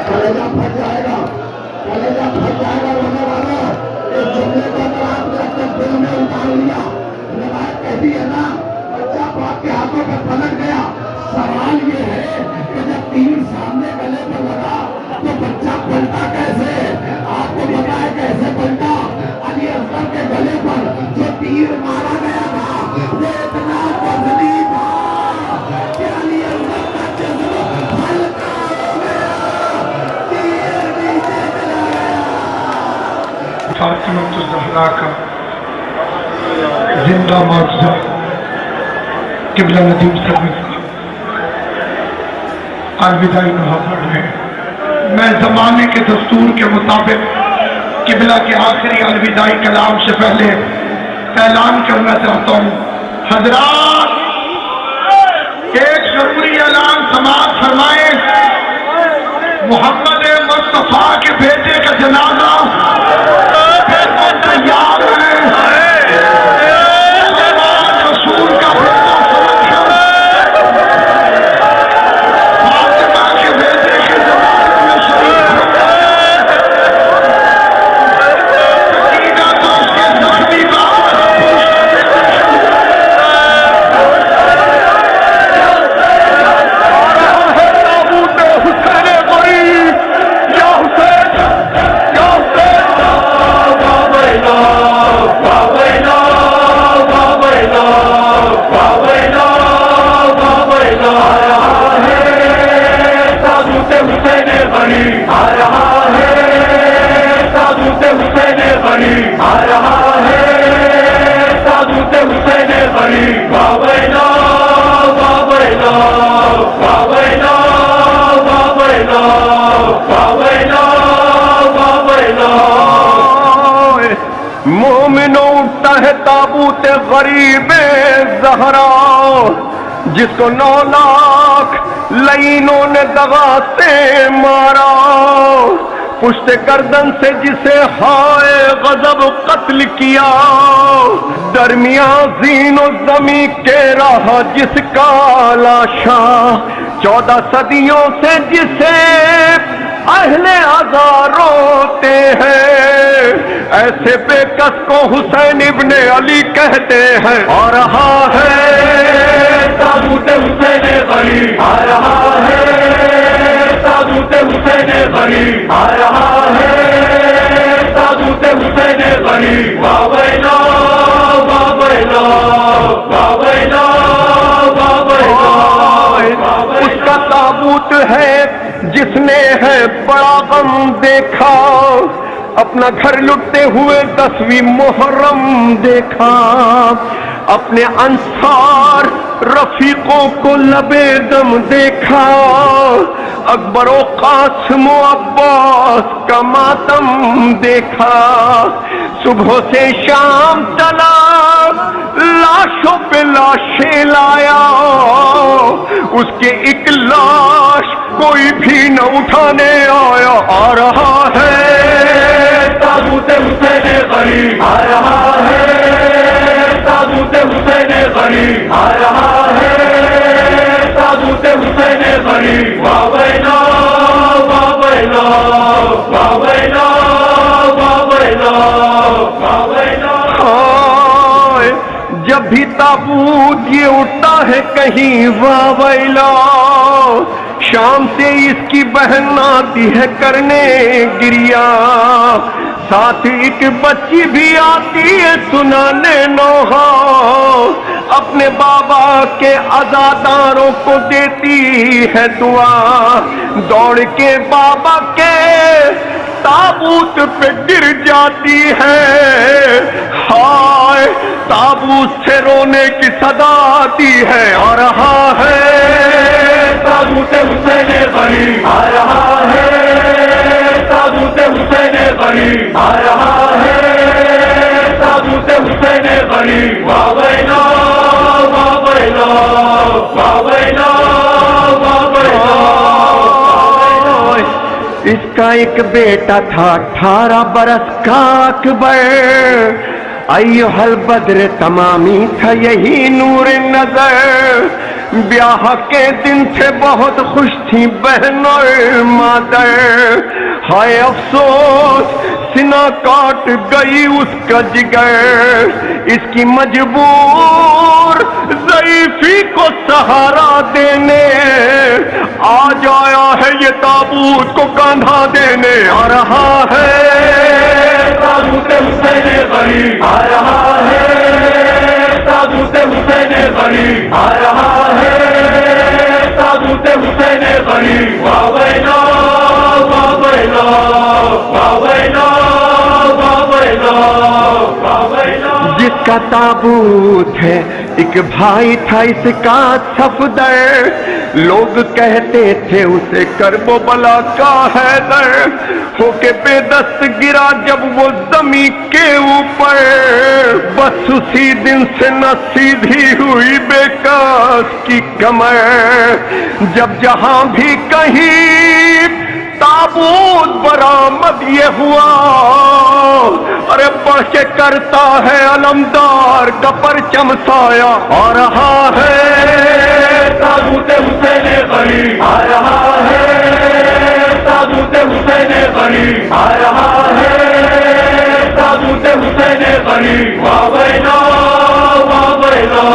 کلیجہ پھٹ جائے گا رونے والا اس جملے کو اگر آپ نے اپنے دل میں اتار لیا روایت کہتی ہے نا بچہ باپ کے ہاتھوں پر پلٹ گیا سوال یہ ہے کہ جب تیر سامنے گلے پر لگا تو بچہ پلٹا کیسے آپ کو پتا ہے کیسے پلٹا علی اصغر کے گلے پر جو تیر مارا گیا تھا وہ اتنا وزنی تھا کہ علی اصغر کا جسم ہلکا ہو گیا تیر نیچے چلا گیا فاطمہ الزہرا کا زندہ معجزہ قبلہ ندیم صاحب الوداعی نوحہ پڑھ رہے ہیں میں زمانے کے دستور کے مطابق قبلہ کے آخری الوداعی کلام سے پہلے اعلان کرنا چاہتا ہوں حضرات ایک ضروری اعلان سماعت فرمائیں محمد مصطفیٰ کے بیٹے کا جنازہ بالکل تیار ہے رسول کا بیٹا مومنوں اٹھتا ہے تابوت غریب زہرا جس کو 9 لاکھ لعینوں نے دغا سے مارا پشت گردن سے جسے ہائے غضب قتل کیا درمیان زین و زمین کے رہا جس کا لاشا 14 صدیوں سے جسے اہل عزا روتے ہیں، ایسے بے کس کو حسین ابن علی کہتے ہیں۔ آ رہا ہے تابوت حسین غری، آ رہا ہے تابوت حسین غری، آ رہا ہے تابوت حسین غری، واویلا واویلا واویلا واویلا۔ اس کا تابوت ہے جس نے ہے بڑا غم دیکھا، اپنا گھر لٹتے ہوئے 10ویں محرم دیکھا، اپنے انصار رفیقوں کو لبے دم دیکھا، اکبر و قاسم و عباس کا ماتم دیکھا، صبح سے شام چلا لاشوں پہ لاشیں لایا، اس کے ایک لاش کوئی بھی نہ اٹھانے آیا۔ آ رہا ہے تابوت حسین غری، آ رہا ہے تابوت حسین غری، آ رہا ہے تابوت حسین غری، واویلا واویلا واویلا واویلا واویلا۔ جب بھی تابوت یہ اٹھتا ہے کہیں واویلا، شام سے اس کی بہن آتی ہے کرنے گریا، ساتھ ایک بچی بھی آتی ہے سنانے نوحہ، اپنے بابا کے عزاداروں کو دیتی ہے دعا، دوڑ کے بابا کے تابوت پہ گر جاتی ہے، ہائے تابوت سے رونے کی صدا آتی ہے۔ آ رہا ہے تابوت حسین غری، آ رہا ہے تابوت حسین غری، آ رہا ہے تابوت حسین غری، واویلا واویلا واویلا واویلا۔ اس کا ایک بیٹا تھا 18 برس کا اکبر، ایھا البدر تمامی تھا یہی نور نظر، بیاہ کے دن سے بہت خوش تھی بہن اور مادر، ہائے افسوس سینہ کاٹ گئی اس کا جگر، اس کی مجبور ضعیفی کو سہارا دینے آج آیا ہے یہ تابوت کو کاندھا دینے۔ آ رہا ہے تابوت حسین غری، آ رہا ہے تابوت حسین غری، آ رہا ہے تابوت حسین غری، واویلا واویلا واویلا واویلا واویلا۔ جس کا تابوت ہے ایک بھائی تھا اس کا صفدر، لوگ کہتے تھے اسے کرب و بلا کا حیدر، ہو کے بے دست گرا جب وہ زمین کے اوپر، بس اسی دن سے نہ سیدھی ہوئی بے کاس کی کمر، جب جہاں بھی کہیں تابوت برآمد یہ ہوا، ارے بڑھ کے کرتا ہے علمدار کا پرچم سایہ۔ آ رہا ہے تابوت حسین غری، آ رہا ہے تابوت حسین غری، آ رہا ہے تابوت حسین غری، واویلا واویلا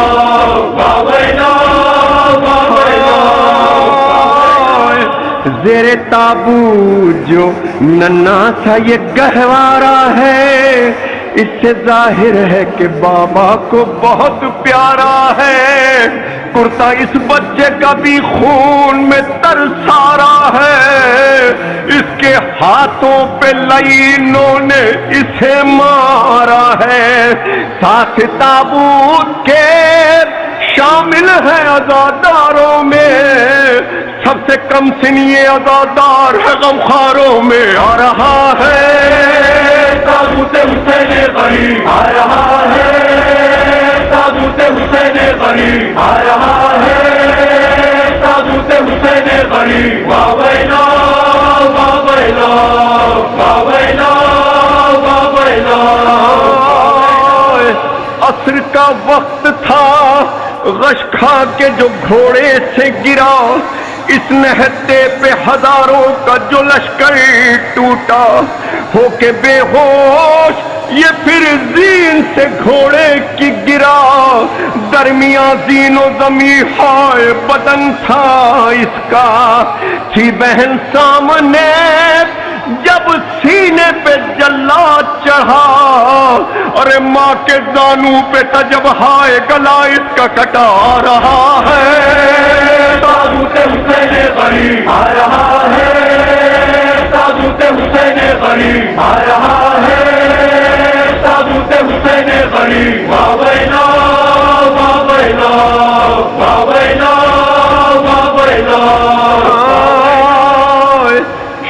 واویلا واویلا۔ زیر تابوت جو ننا سا یہ گہوارہ ہے، اس سے ظاہر ہے کہ بابا کو بہت پیارا ہے، کرتا اس بچے کا بھی خون میں ترسارا ہے، اس کے ہاتھوں پہ لعینوں نے اسے مارا ہے، ساتھ تابوت کے شامل ہے عزاداروں میں، سب سے کم سن یہ عزادار ہے غمخواروں میں۔ آ رہا ہے تابوت حسین غری، آ رہا ہے تابوت حسین غری، آ رہا ہے تابوت حسین غری، واویلا واویلا واویلا واویلا۔ عصر کا وقت تھا، غش کھا کے جو گھوڑے سے گرا، اس نہتے پہ ہزاروں کا جو لشکر ٹوٹا ہو کے بے ہوش یہ پھر زین سے گھوڑے کی گرا درمیان زین و زمین ہائے بدن تھا اس کا تھی بہن سامنے جب سینے پہ جلا چڑھا اور ماں کے زانو پہ تھا جب ہائے گلا اس کا کٹا رہا ہے تابوت حسین غریب آ رہا ہے تابوت حسین غریب آ رہا ہے تابوت حسین غریب واویلا واویلا واویلا واویلا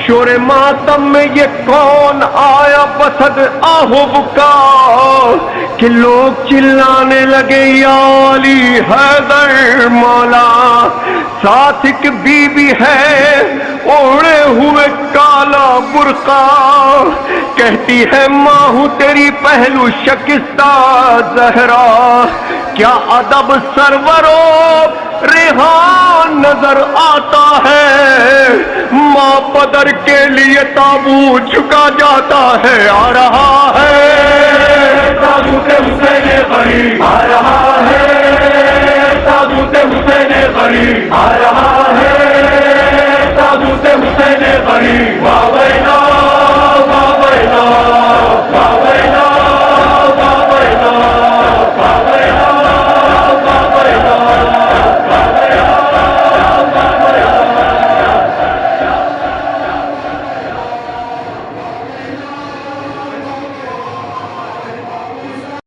شور ماتم میں یہ کون آیا بسد آہو بکا کہ لوگ چلانے لگے یا علی حیدر مولا ساتھ ایک بی بی ہے اوڑے ہوئے کالا برقع کہتی ہے ماں ہوں تیری پہلو شکستہ زہرا کیا ادب سرورو ریحان نظر آتا ہے ماں بدر کے لیے تابوت جھکا جاتا ہے آ رہا ہے